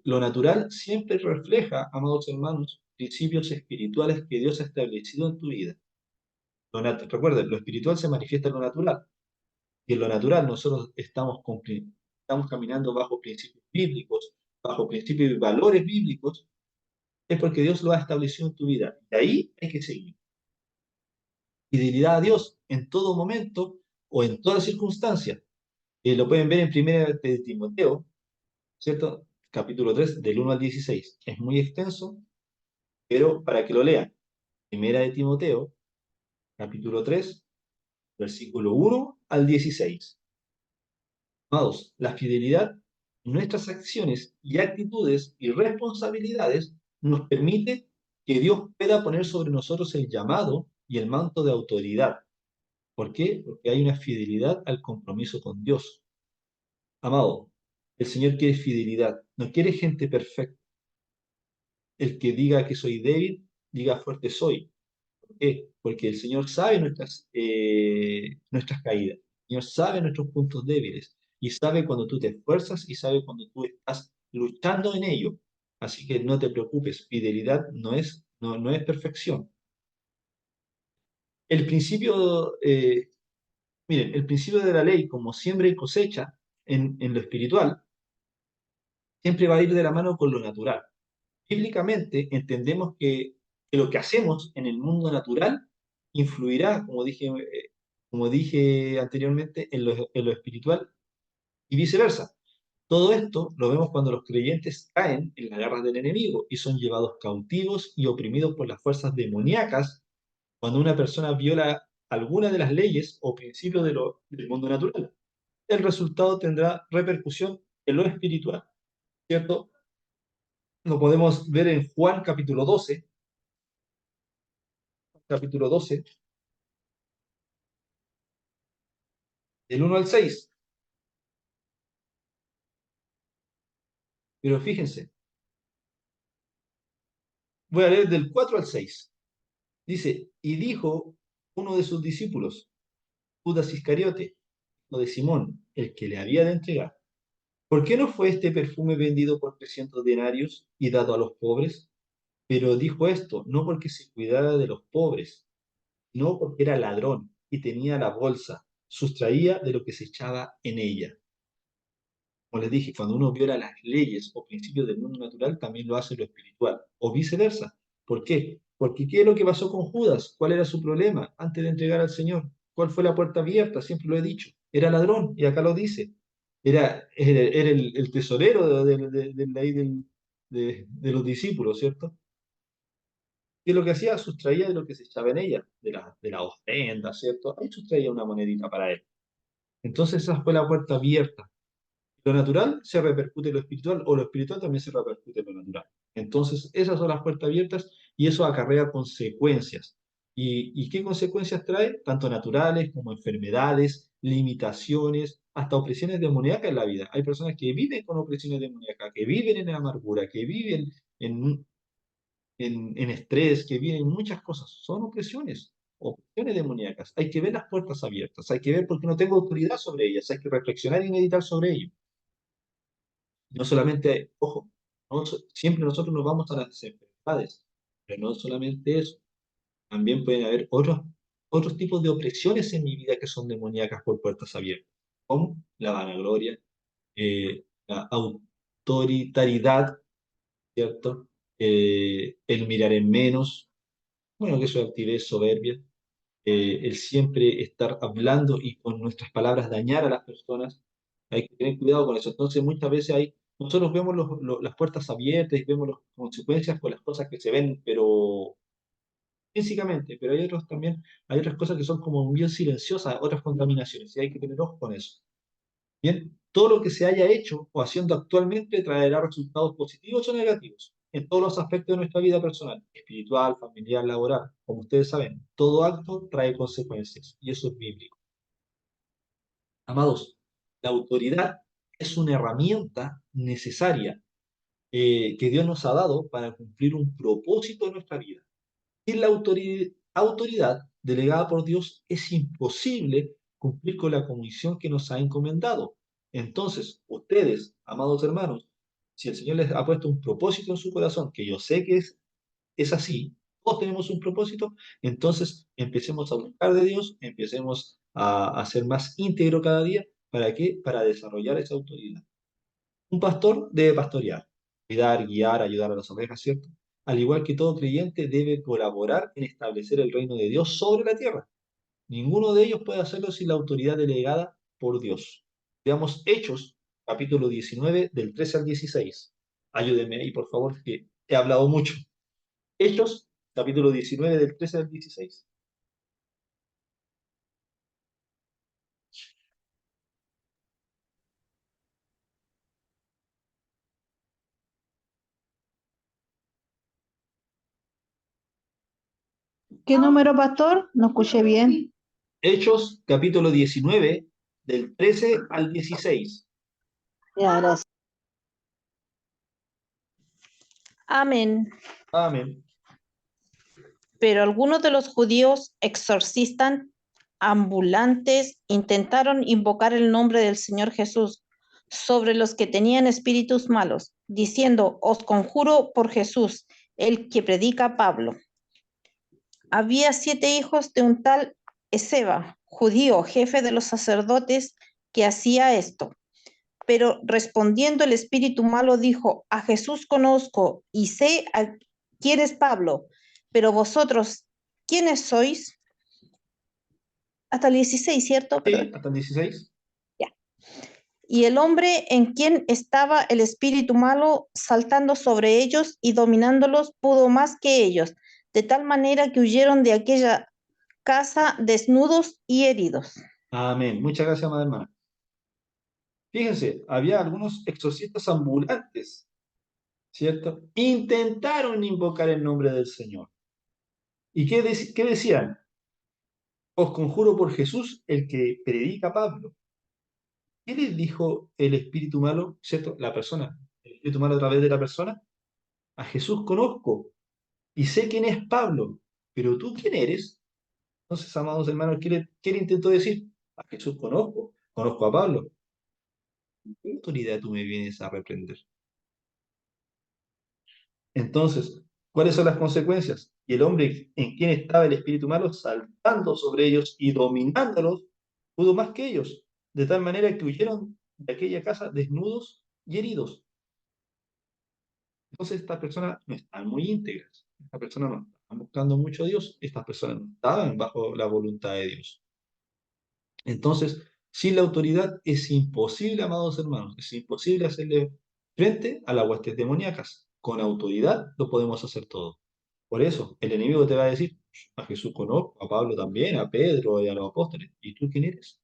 Lo natural siempre refleja, amados hermanos, principios espirituales que Dios ha establecido en tu vida. Recuerden, lo espiritual se manifiesta en lo natural. Y en lo natural nosotros estamos caminando bajo principios bíblicos, bajo principios y valores bíblicos, es porque Dios lo ha establecido en tu vida. Y ahí hay que seguir. Fidelidad a Dios en todo momento o en toda circunstancia. Lo pueden ver en 1 Timoteo, ¿cierto? Capítulo 3, del 1 al 16. Es muy extenso, pero para que lo lean. 1 Timoteo, capítulo 3, versículo 1 al 16. Amados, la fidelidad en nuestras acciones y actitudes y responsabilidades nos permite que Dios pueda poner sobre nosotros el llamado y el manto de autoridad. ¿Por qué? Porque hay una fidelidad al compromiso con Dios. Amado, El Señor quiere fidelidad, no quiere gente perfecta. El que diga que soy débil, diga fuerte soy. ¿Por qué? Porque el Señor sabe nuestras caídas. El Señor sabe nuestros puntos débiles y sabe cuando tú te esfuerzas y sabe cuando tú estás luchando en ello. Así que no te preocupes, fidelidad no es perfección. El principio, miren, el principio de la ley, como siembra y cosecha en lo espiritual, siempre va a ir de la mano con lo natural. Bíblicamente entendemos que lo que hacemos en el mundo natural influirá, como dije anteriormente, en lo espiritual y viceversa. Todo esto lo vemos cuando los creyentes caen en las garras del enemigo y son llevados cautivos y oprimidos por las fuerzas demoníacas cuando una persona viola alguna de las leyes o principios del mundo natural. El resultado tendrá repercusión en lo espiritual, ¿cierto? Lo podemos ver en Juan capítulo 12, del 1 al 6. Pero fíjense, voy a leer del 4 al 6. Dice, y dijo uno de sus discípulos, Judas Iscariote, hijo de Simón, el que le había de entregar, ¿por qué no fue este perfume vendido por 300 denarios y dado a los pobres? Pero dijo esto no porque se cuidara de los pobres, no porque era ladrón y tenía la bolsa, sustraía de lo que se echaba en ella. Como les dije, cuando uno viola las leyes o principios del mundo natural, también lo hace en lo espiritual, o viceversa. ¿Por qué? Porque ¿qué es lo que pasó con Judas? ¿Cuál era su problema antes de entregar al Señor? ¿Cuál fue la puerta abierta? Siempre lo he dicho. Era ladrón, y acá lo dice. Era el tesorero de los discípulos, ¿cierto? ¿Qué es lo que hacía? Sustraía de lo que se echaba en ella, de la ofrenda, ¿cierto? Ahí sustraía una monedita para él. Entonces esa fue la puerta abierta. Lo natural se repercute en lo espiritual o lo espiritual también se repercute en lo natural. Entonces, esas son las puertas abiertas y eso acarrea consecuencias. ¿Y qué consecuencias trae? Tanto naturales como enfermedades, limitaciones, hasta opresiones demoníacas en la vida. Hay personas que viven con opresiones demoníacas, que viven en amargura, que viven en, en estrés, que viven en muchas cosas. Son opresiones demoníacas. Hay que ver las puertas abiertas, hay que ver por qué no tengo autoridad sobre ellas, hay que reflexionar y meditar sobre ello. No solamente, ojo, siempre nosotros nos vamos a las enfermedades, pero no solamente eso, también pueden haber otros tipos de opresiones en mi vida que son demoníacas por puertas abiertas, como la vanagloria, la autoritariedad, ¿cierto? El mirar en menos, bueno, que eso es altivez, soberbia, el siempre estar hablando y con nuestras palabras dañar a las personas. Hay que tener cuidado con eso. Entonces, muchas veces nosotros vemos las puertas abiertas y vemos las consecuencias con las cosas que se ven, pero físicamente, pero hay otras cosas que son como bien silenciosas, otras contaminaciones, y hay que tener ojo con eso. Bien, todo lo que se haya hecho o haciendo actualmente traerá resultados positivos o negativos en todos los aspectos de nuestra vida personal, espiritual, familiar, laboral. Como ustedes saben, todo acto trae consecuencias y eso es bíblico. Amados, la autoridad es una herramienta necesaria que Dios nos ha dado para cumplir un propósito en nuestra vida. Sin la autoridad delegada por Dios es imposible cumplir con la comisión que nos ha encomendado. Entonces, ustedes, amados hermanos, si el Señor les ha puesto un propósito en su corazón, que yo sé que es así, todos tenemos un propósito, entonces empecemos a buscar de Dios, empecemos a ser más íntegro cada día. ¿Para qué? Para desarrollar esa autoridad. Un pastor debe pastorear, cuidar, guiar, ayudar a las ovejas, ¿cierto? Al igual que todo creyente debe colaborar en establecer el reino de Dios sobre la tierra. Ninguno de ellos puede hacerlo sin la autoridad delegada por Dios. Veamos Hechos, capítulo 19, del 13 al 16. Ayúdenme ahí, por favor, que he hablado mucho. Hechos, capítulo 19, del 13 al 16. ¿Qué número, pastor? No escuché bien. Hechos, capítulo 19, del 13 al 16. Ya, gracias. Amén. Amén. Pero algunos de los judíos exorcistas ambulantes intentaron invocar el nombre del Señor Jesús sobre los que tenían espíritus malos, diciendo, os conjuro por Jesús, el que predica Pablo. Había 7 hijos de un tal Esceva, judío, jefe de los sacerdotes, que hacía esto. Pero respondiendo el espíritu malo dijo, a Jesús conozco y sé a quién es Pablo, pero vosotros, ¿quiénes sois? Hasta el 16, ¿cierto? Sí, Perdón. hasta el 16. Ya. Y el hombre en quien estaba el espíritu malo saltando sobre ellos y dominándolos pudo más que ellos, de tal manera que huyeron de aquella casa desnudos y heridos. Amén. Muchas gracias, amada hermana. Fíjense, había algunos exorcistas ambulantes, ¿cierto? Intentaron invocar el nombre del Señor. ¿Y qué decían? Os conjuro por Jesús, el que predica Pablo. ¿Qué les dijo el espíritu malo, ¿cierto? La persona, el espíritu malo a través de la persona. A Jesús conozco y sé quién es Pablo, pero tú quién eres. Entonces, amados hermanos, ¿qué le intentó decir? A Jesús conozco, conozco a Pablo. ¿Qué autoridad tú me vienes a reprender? Entonces, ¿cuáles son las consecuencias? Y el hombre en quien estaba el espíritu malo, saltando sobre ellos y dominándolos, pudo más que ellos, de tal manera que huyeron de aquella casa desnudos y heridos. Entonces, estas personas no están muy íntegras, estas personas no están buscando mucho a Dios, estas personas no estaban bajo la voluntad de Dios. Entonces, sin la autoridad es imposible, amados hermanos, es imposible hacerle frente a las huestes demoníacas. Con autoridad lo podemos hacer todo. Por eso, el enemigo te va a decir, a Jesús conozco, a Pablo también, a Pedro y a los apóstoles. ¿Y tú quién eres?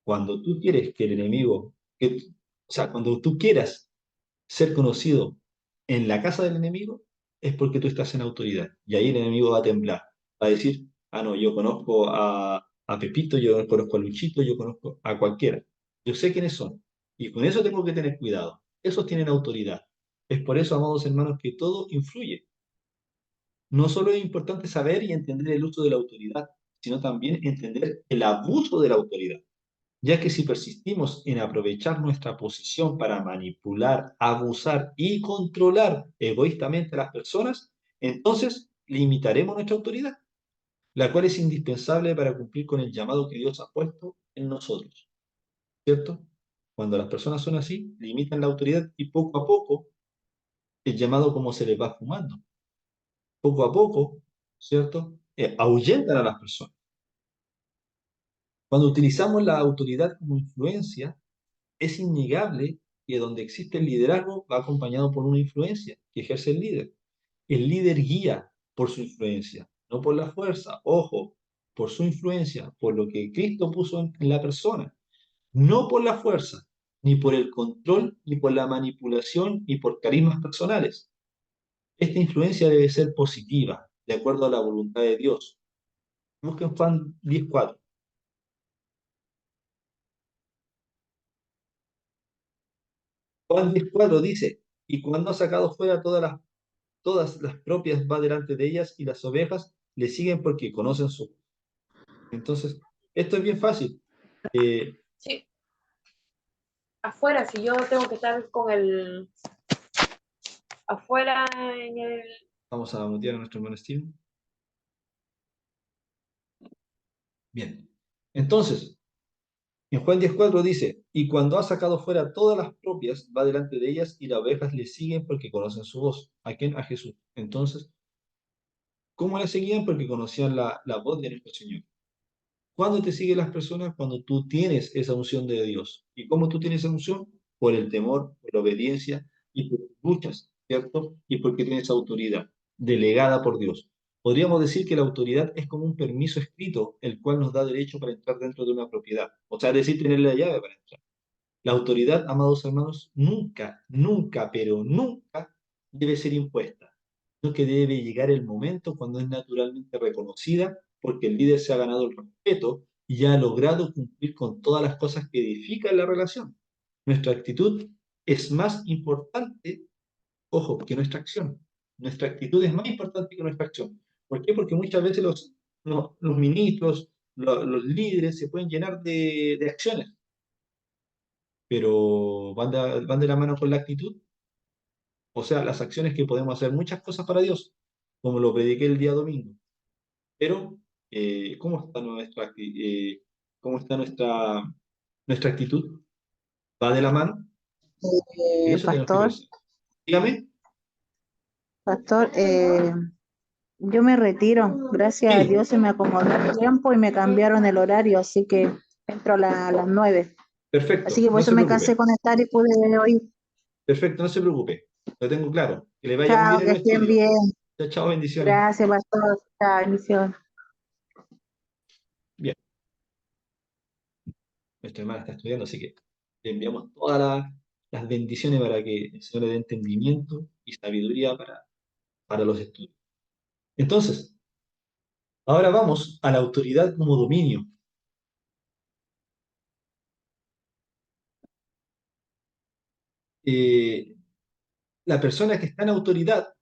Cuando tú quieres que el enemigo, o sea, cuando tú quieras ser conocido en la casa del enemigo, es porque tú estás en autoridad. Y ahí el enemigo va a temblar, va a decir, ah, no, yo conozco a Pepito, yo conozco a Luchito, yo conozco a cualquiera. Yo sé quiénes son. Y con eso tengo que tener cuidado. Esos tienen autoridad. Es por eso, amados hermanos, que todo influye. No solo es importante saber y entender el uso de la autoridad, sino también entender el abuso de la autoridad, ya que si persistimos en aprovechar nuestra posición para manipular, abusar y controlar egoístamente a las personas, entonces limitaremos nuestra autoridad, la cual es indispensable para cumplir con el llamado que Dios ha puesto en nosotros, ¿cierto? Cuando las personas son así, limitan la autoridad y poco a poco el llamado como se les va fumando. Poco a poco, ¿cierto? Ahuyentan a las personas. Cuando utilizamos la autoridad como influencia, es innegable que donde existe el liderazgo va acompañado por una influencia que ejerce el líder. El líder guía por su influencia, no por la fuerza, ojo, por su influencia, por lo que Cristo puso en la persona, no por la fuerza, ni por el control, ni por la manipulación, ni por carismas personales. Esta influencia debe ser positiva, de acuerdo a la voluntad de Dios. Busquen Juan 10:4. Juan 10:4 dice, y cuando ha sacado fuera todas las propias va delante de ellas y las ovejas le siguen porque conocen su voz. Entonces, esto es bien fácil. Sí, afuera, si yo tengo que estar con el afuera en el... Vamos a mutear a nuestro hermano Steven. Bien. Entonces, en Juan 10:4 dice, y cuando ha sacado fuera todas las propias, va delante de ellas y las ovejas le siguen porque conocen su voz. ¿A quién? A Jesús. Entonces, ¿cómo le seguían? Porque conocían la voz de nuestro Señor. ¿Cuándo te siguen las personas? Cuando tú tienes esa unción de Dios. ¿Y cómo tú tienes esa unción? Por el temor, por la obediencia y por luchas, ¿cierto? Y porque tienes autoridad delegada por Dios. Podríamos decir que la autoridad es como un permiso escrito, el cual nos da derecho para entrar dentro de una propiedad. O sea, es decir, tener la llave para entrar. La autoridad, amados hermanos, nunca, nunca, pero nunca debe ser impuesta, sino que debe llegar el momento cuando es naturalmente reconocida, porque el líder se ha ganado el respeto y ya ha logrado cumplir con todas las cosas que edifican la relación. Nuestra actitud es más importante, ojo, que nuestra acción. Nuestra actitud es más importante que nuestra acción. ¿Por qué? Porque muchas veces los ministros, los líderes se pueden llenar de acciones, pero van de la mano con la actitud. O sea, las acciones que podemos hacer muchas cosas para Dios, como lo prediqué el día domingo. Pero, ¿cómo está cómo está nuestra actitud? ¿Va de la mano? Eso tenemos que Pastor, pensar. Dígame. pastor, yo me retiro. Gracias a Sí, Dios se me acomodó el tiempo y me cambiaron el horario, así que entro a las 9. Así perfecto, que por no eso se me cansé preocupe. conectar y pude oír. Perfecto, no se preocupe. Lo tengo claro. Que le vaya muy Chao, bien en que el estén estudio. bien. Chao, chao, bendiciones. Gracias, pastor. Chao, bendición. Bien, nuestra hermana está estudiando, así que le enviamos todas las bendiciones para que el Señor le dé entendimiento y sabiduría para los estudios. Entonces, ahora vamos a la autoridad como dominio. Eh, la persona que está en autoridad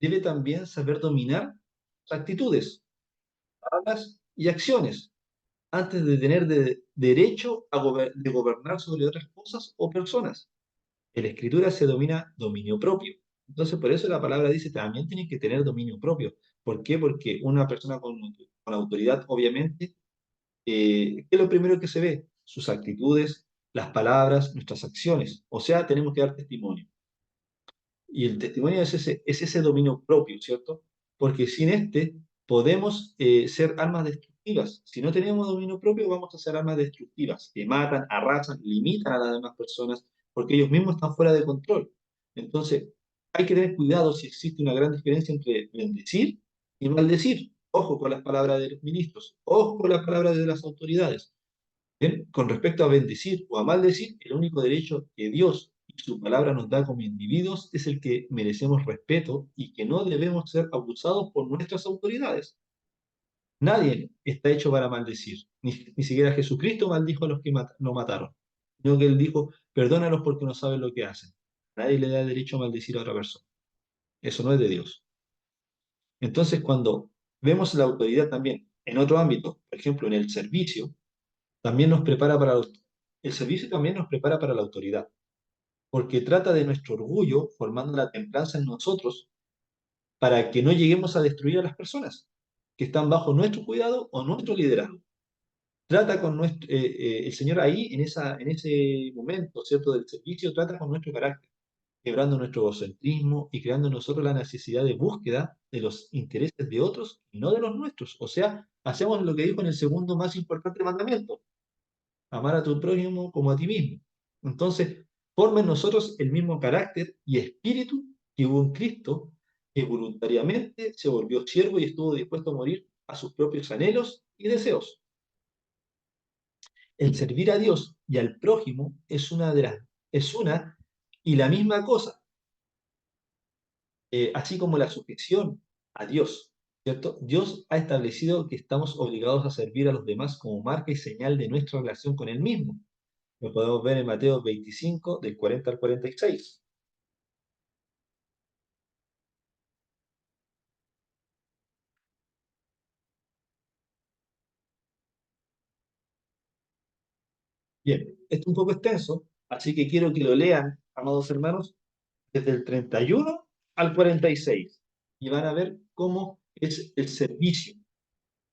debe también saber dominar sus actitudes, palabras y acciones antes de tener derecho de gobernar sobre otras cosas o personas. En la escritura se domina dominio propio. Entonces, por eso la palabra dice también tiene que tener dominio propio. ¿Por qué? Porque una persona con autoridad, obviamente, ¿qué es lo primero que se ve? Sus actitudes, las palabras, nuestras acciones. O sea, tenemos que dar testimonio. Y el testimonio es ese dominio propio, ¿cierto? Porque sin este podemos ser armas destructivas. Si no tenemos dominio propio, vamos a ser armas destructivas, que matan, arrasan, limitan a las demás personas, porque ellos mismos están fuera de control. Entonces, hay que tener cuidado si existe una gran diferencia entre bendecir y maldecir. Ojo con las palabras de los ministros, ojo con las palabras de las autoridades. Bien, con respecto a bendecir o a maldecir, el único derecho que Dios y su palabra nos da como individuos es el que merecemos respeto y que no debemos ser abusados por nuestras autoridades. Nadie está hecho para maldecir, ni siquiera Jesucristo maldijo a los que lo mataron, sino que él dijo, perdónalos porque no saben lo que hacen. Nadie le da derecho a maldecir a otra persona. Eso no es de Dios. Entonces, cuando vemos la autoridad también en otro ámbito, por ejemplo, en el servicio, también nos prepara el servicio también nos prepara para la autoridad, porque trata de nuestro orgullo, formando la templanza en nosotros, para que no lleguemos a destruir a las personas que están bajo nuestro cuidado o nuestro liderazgo. Trata con el Señor ahí, en ese momento, ¿cierto?, del servicio, trata con nuestro carácter, quebrando nuestro egocentrismo y creando en nosotros la necesidad de búsqueda de los intereses de otros y no de los nuestros. O sea, hacemos lo que dijo en el segundo más importante mandamiento, amar a tu prójimo como a ti mismo. Entonces, forma en nosotros el mismo carácter y espíritu que hubo en Cristo, que voluntariamente se volvió siervo y estuvo dispuesto a morir a sus propios anhelos y deseos. El servir a Dios y al prójimo es una y la misma cosa, así como la sujeción a Dios, ¿cierto? Dios ha establecido que estamos obligados a servir a los demás como marca y señal de nuestra relación con Él mismo. Lo podemos ver en Mateo 25, del 40 al 46. Bien, esto es un poco extenso, así que quiero que lo lean, amados hermanos, desde el 31 al 46. Y van a ver cómo es el servicio.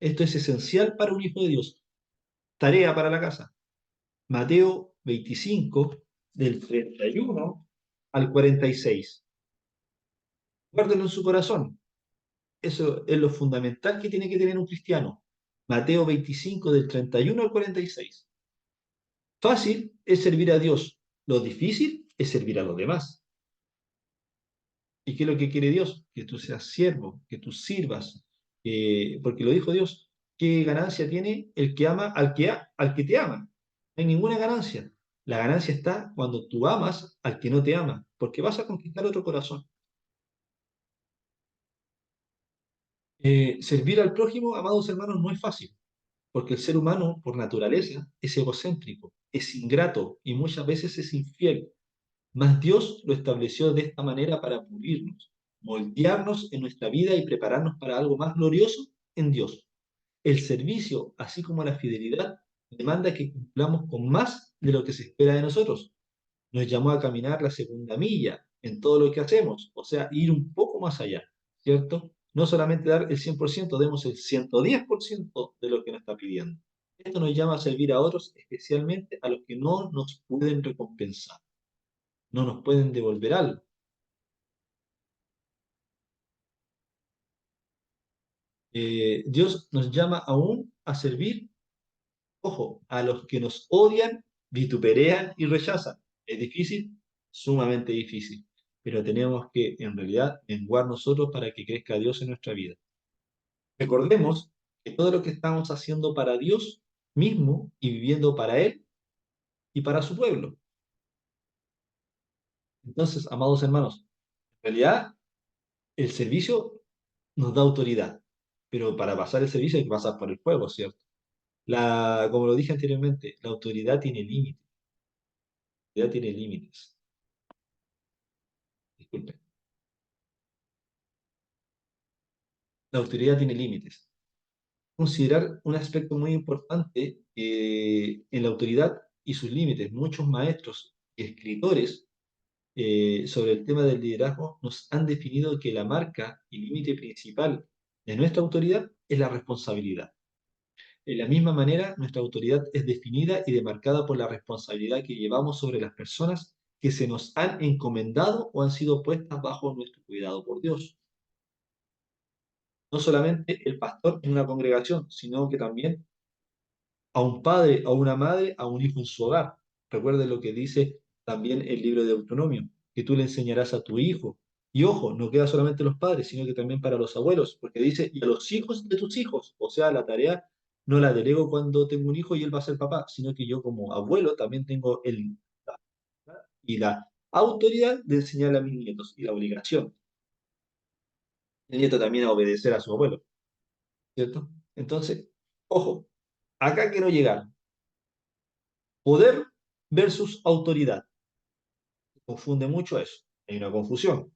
Esto es esencial para un hijo de Dios. Tarea para la casa. Mateo 25, del 31 al 46. Guárdenlo en su corazón. Eso es lo fundamental que tiene que tener un cristiano. Mateo 25, del 31 al 46. Fácil es servir a Dios. Lo difícil es servir a los demás. ¿Y qué es lo que quiere Dios? Que tú seas siervo, que tú sirvas. Porque lo dijo Dios, ¿qué ganancia tiene el que ama al que te ama? No hay ninguna ganancia. La ganancia está cuando tú amas al que no te ama, porque vas a conquistar otro corazón. Servir al prójimo, amados hermanos, no es fácil, porque el ser humano, por naturaleza, es egocéntrico. es ingrato y muchas veces es infiel, mas Dios lo estableció de esta manera para pulirnos, moldearnos en nuestra vida y prepararnos para algo más glorioso en Dios. El servicio, así como la fidelidad, demanda que cumplamos con más de lo que se espera de nosotros. Nos llamó a caminar la segunda milla en todo lo que hacemos, o sea, ir un poco más allá, ¿cierto? No solamente dar el 100%, demos el 110% de lo que nos está pidiendo. Esto nos llama a servir a otros, especialmente a los que no nos pueden recompensar, no nos pueden devolver algo. Dios nos llama aún a servir, ojo, a los que nos odian, vituperean y rechazan. ¿Es difícil? Sumamente difícil. Pero tenemos que, en realidad, menguar nosotros para que crezca Dios en nuestra vida. Recordemos que todo lo que estamos haciendo para Dios mismo y viviendo para Él y para su pueblo. Entonces, amados hermanos, en realidad, el servicio nos da autoridad, pero para pasar el servicio hay que pasar por el fuego, ¿cierto? Como lo dije anteriormente, la autoridad tiene límites. La autoridad tiene límites. Disculpen. La autoridad tiene límites. Considerar un aspecto muy importante en la autoridad y sus límites. Muchos maestros y escritores sobre el tema del liderazgo nos han definido que la marca y límite principal de nuestra autoridad es la responsabilidad. De la misma manera, nuestra autoridad es definida y demarcada por la responsabilidad que llevamos sobre las personas que se nos han encomendado o han sido puestas bajo nuestro cuidado por Dios. No solamente el pastor en una congregación, sino que también a un padre, a una madre, a un hijo en su hogar. Recuerde lo que dice también el libro de Deuteronomio, que tú le enseñarás a tu hijo. Y ojo, no queda solamente los padres, sino que también para los abuelos, porque dice, y a los hijos de tus hijos. O sea, la tarea no la delego cuando tengo un hijo y él va a ser papá, sino que yo como abuelo también tengo la autoridad de enseñarle a mis nietos y la obligación. El nieto también a obedecer a su abuelo, ¿cierto? Entonces, ojo, acá quiero llegar. Poder versus autoridad. Confunde mucho eso. Hay una confusión.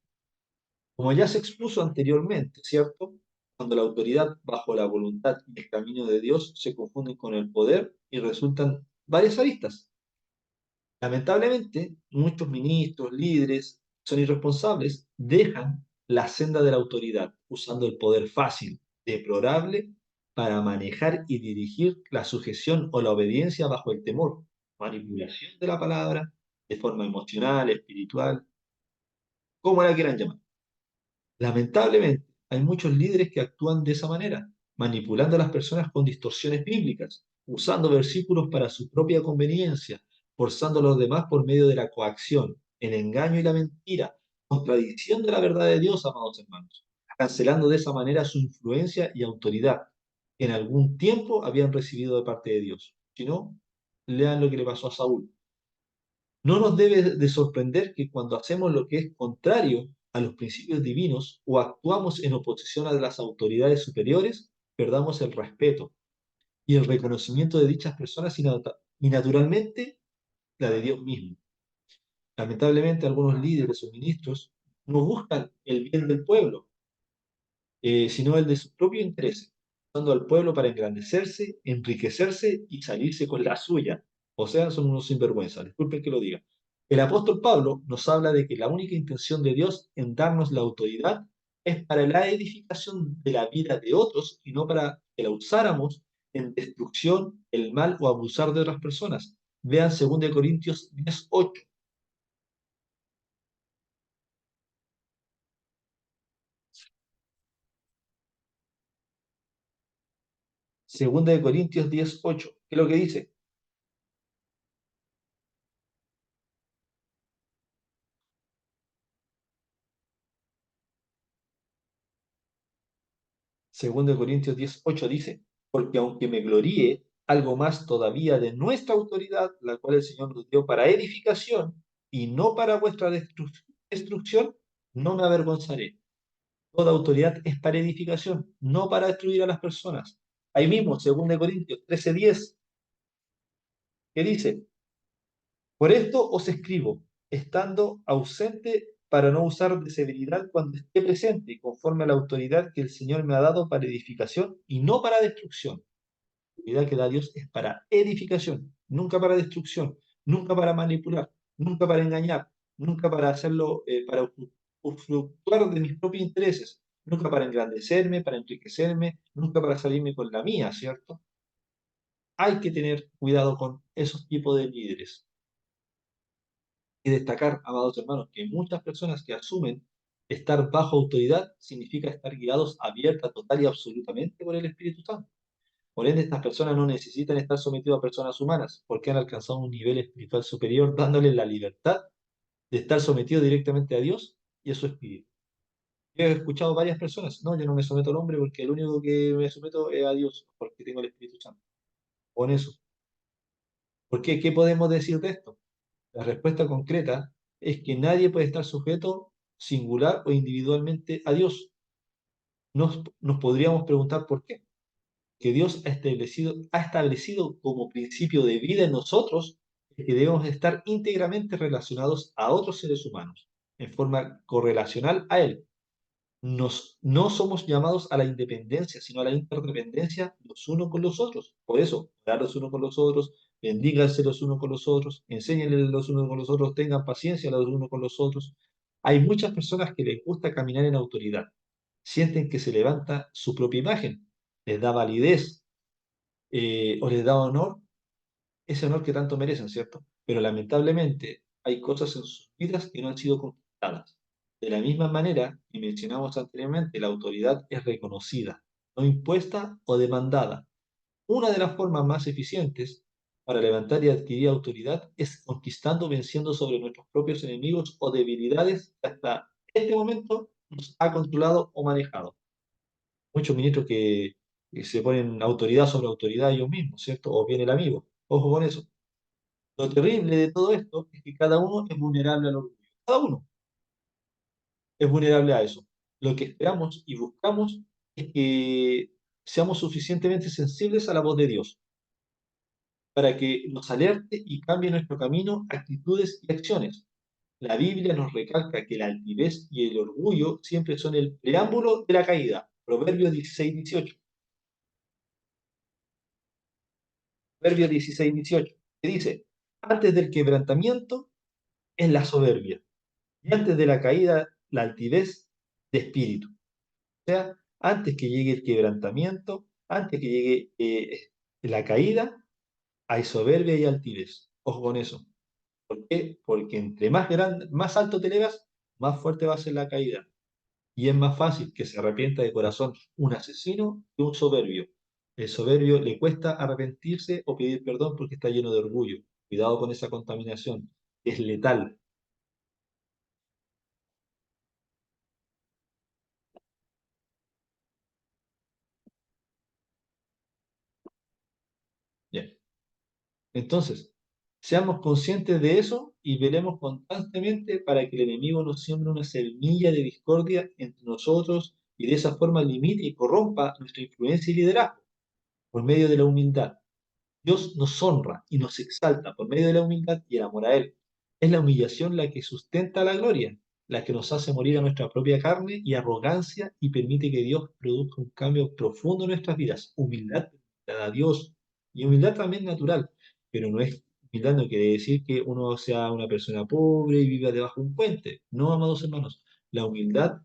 Como ya se expuso anteriormente, ¿cierto? Cuando la autoridad bajo la voluntad y el camino de Dios se confunden con el poder y resultan varias aristas. Lamentablemente, muchos ministros, líderes, son irresponsables, dejan la senda de la autoridad usando el poder fácil, deplorable, para manejar y dirigir la sujeción o la obediencia bajo el temor, manipulación de la palabra, de forma emocional, espiritual, como la quieran llamar. Lamentablemente, hay muchos líderes que actúan de esa manera, manipulando a las personas con distorsiones bíblicas, usando versículos para su propia conveniencia, forzando a los demás por medio de la coacción, el engaño y la mentira, contradiciendo la verdad de Dios, amados hermanos, cancelando de esa manera su influencia y autoridad que en algún tiempo habían recibido de parte de Dios. Si no, lean lo que le pasó a Saúl. No nos debe de sorprender que cuando hacemos lo que es contrario a los principios divinos o actuamos en oposición a las autoridades superiores, perdamos el respeto y el reconocimiento de dichas personas y naturalmente la de Dios mismo. Lamentablemente algunos líderes o ministros no buscan el bien del pueblo, sino el de sus propios intereses, usando al pueblo para engrandecerse, enriquecerse y salirse con la suya. O sea, son unos sinvergüenzas, disculpen que lo diga. El apóstol Pablo nos habla de que la única intención de Dios en darnos la autoridad es para la edificación de la vida de otros y no para que la usáramos en destrucción, el mal o abusar de otras personas. Vean 2 Corintios 10:8. Segunda de Corintios 10:8. ¿Qué es lo que dice? Segundo de Corintios 10:8 dice, porque aunque me gloríe algo más todavía de nuestra autoridad, la cual el Señor nos dio para edificación y no para vuestra destrucción, no me avergonzaré. Toda autoridad es para edificación, no para destruir a las personas. Ahí mismo, 2 de Corintios 13:10, ¿qué dice? Por esto os escribo, estando ausente para no usar de severidad cuando esté presente, conforme a la autoridad que el Señor me ha dado para edificación y no para destrucción. La autoridad que da Dios es para edificación, nunca para destrucción, nunca para manipular, nunca para engañar, nunca para hacerlo, para usufructuar de mis propios intereses, nunca para engrandecerme, para enriquecerme, nunca para salirme con la mía, ¿cierto? Hay que tener cuidado con esos tipos de líderes. Y destacar, amados hermanos, que muchas personas que asumen estar bajo autoridad significa estar guiados abierta, total y absolutamente por el Espíritu Santo. Por ende, estas personas no necesitan estar sometidas a personas humanas, porque han alcanzado un nivel espiritual superior, dándoles la libertad de estar sometidos directamente a Dios y a su Espíritu. Yo he escuchado varias personas, no, yo no me someto al hombre porque el único que me someto es a Dios, porque tengo el Espíritu Santo. Con eso. ¿Por qué? ¿Qué podemos decir de esto? La respuesta concreta es que nadie puede estar sujeto singular o individualmente a Dios. Nos podríamos preguntar por qué. Que Dios ha establecido como principio de vida en nosotros es que debemos estar íntegramente relacionados a otros seres humanos, en forma correlacional a Él. No somos llamados a la independencia, sino a la interdependencia los unos con los otros. Por eso, orar los unos con los otros, bendíganse los unos con los otros, enséñenle los unos con los otros, tengan paciencia los unos con los otros. Hay muchas personas que les gusta caminar en autoridad, sienten que se levanta su propia imagen, les da validez o les da honor, ese honor que tanto merecen, ¿cierto? Pero lamentablemente hay cosas en sus vidas que no han sido conquistadas. De la misma manera que mencionamos anteriormente, la autoridad es reconocida, no impuesta o demandada. Una de las formas más eficientes para levantar y adquirir autoridad es conquistando, venciendo sobre nuestros propios enemigos o debilidades que hasta este momento nos ha controlado o manejado. Muchos ministros que se ponen autoridad sobre autoridad ellos mismos, ¿cierto? O bien el amigo. Ojo con eso. Lo terrible de todo esto es que cada uno es vulnerable al orgullo. Cada uno es vulnerable a eso. Lo que esperamos y buscamos es que seamos suficientemente sensibles a la voz de Dios para que nos alerte y cambie nuestro camino, actitudes y acciones. La Biblia nos recalca que la altivez y el orgullo siempre son el preámbulo de la caída. Proverbios 16:18. Proverbios 16:18, que dice, antes del quebrantamiento es la soberbia, y antes de la caída la altivez de espíritu. O sea, antes que llegue el quebrantamiento, antes que llegue la caída, hay soberbia y altivez. Ojo con eso. ¿Por qué? Porque entre más grande, más alto te elevas, más fuerte va a ser la caída. Y es más fácil que se arrepienta de corazón un asesino que un soberbio. El soberbio le cuesta arrepentirse o pedir perdón porque está lleno de orgullo. Cuidado con esa contaminación. Es letal. Bien. Entonces, seamos conscientes de eso y velemos constantemente para que el enemigo nos siembre una semilla de discordia entre nosotros y de esa forma limite y corrompa nuestra influencia y liderazgo por medio de la humildad. Dios nos honra y nos exalta por medio de la humildad y el amor a Él. Es la humillación la que sustenta la gloria, la que nos hace morir a nuestra propia carne y arrogancia y permite que Dios produzca un cambio profundo en nuestras vidas. Humildad a Dios y humildad también natural, pero humildad no quiere decir que uno sea una persona pobre y viva debajo de un puente. No, amados hermanos, la humildad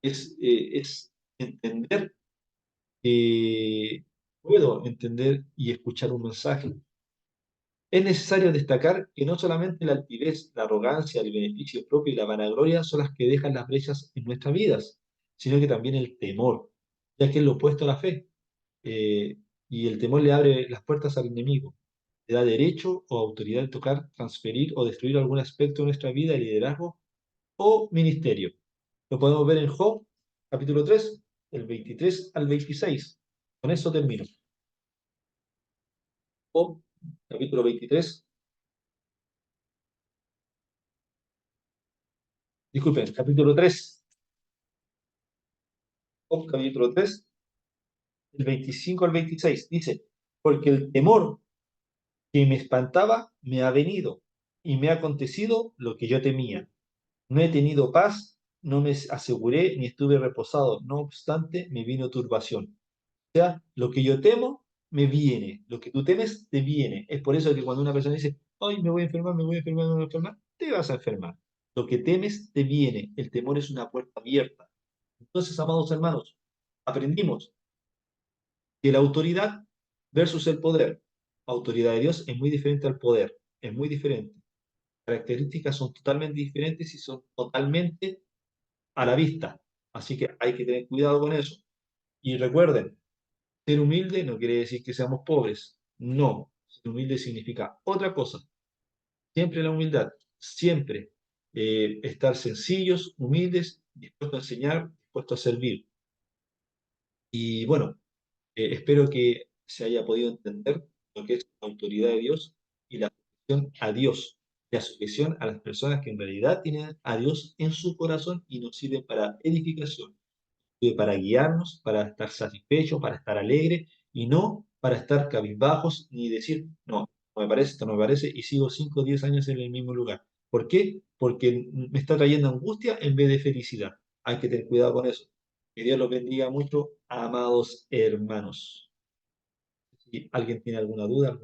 es entender que puedo entender y escuchar un mensaje. Es necesario destacar que no solamente la altivez, la arrogancia, el beneficio propio y la vanagloria son las que dejan las brechas en nuestras vidas, sino que también el temor, ya que es lo opuesto a la fe. Eh, y el temor le abre las puertas al enemigo, le da derecho o autoridad de tocar, transferir o destruir algún aspecto de nuestra vida, liderazgo o ministerio. Lo podemos ver en Job, capítulo 3, del 23 al 26. Con eso termino. Job, capítulo 23. Disculpen, capítulo 3. Job, capítulo 3, del 25 al 26. Dice, porque el temor Que me espantaba me ha venido, y me ha acontecido lo que yo temía. No he tenido paz, no me aseguré, ni estuve reposado. No obstante, me vino turbación. O sea, lo que yo temo, me viene. Lo que tú temes, te viene. Es por eso que cuando una persona dice, ay, me voy a enfermar, me voy a enfermar, me voy a enfermar, te vas a enfermar. Lo que temes, te viene. El temor es una puerta abierta. Entonces, amados hermanos, aprendimos que la autoridad versus el poder. La autoridad de Dios es muy diferente al poder. Es muy diferente. Las características son totalmente diferentes y son totalmente a la vista. Así que hay que tener cuidado con eso. Y recuerden, ser humilde no quiere decir que seamos pobres. No, ser humilde significa otra cosa. Siempre la humildad, siempre estar sencillos, humildes, dispuestos a enseñar, dispuestos a servir. Y bueno, espero que se haya podido entender lo que es la autoridad de Dios y la sujeción a Dios, la sujeción a las personas que en realidad tienen a Dios en su corazón y nos sirven para edificación, para guiarnos, para estar satisfechos, para estar alegres y no para estar cabizbajos ni decir, no, no me parece, esto no me parece y sigo 5 o 10 años en el mismo lugar. ¿Por qué? Porque me está trayendo angustia en vez de felicidad. Hay que tener cuidado con eso. Que Dios los bendiga mucho, amados hermanos. Si alguien tiene alguna duda,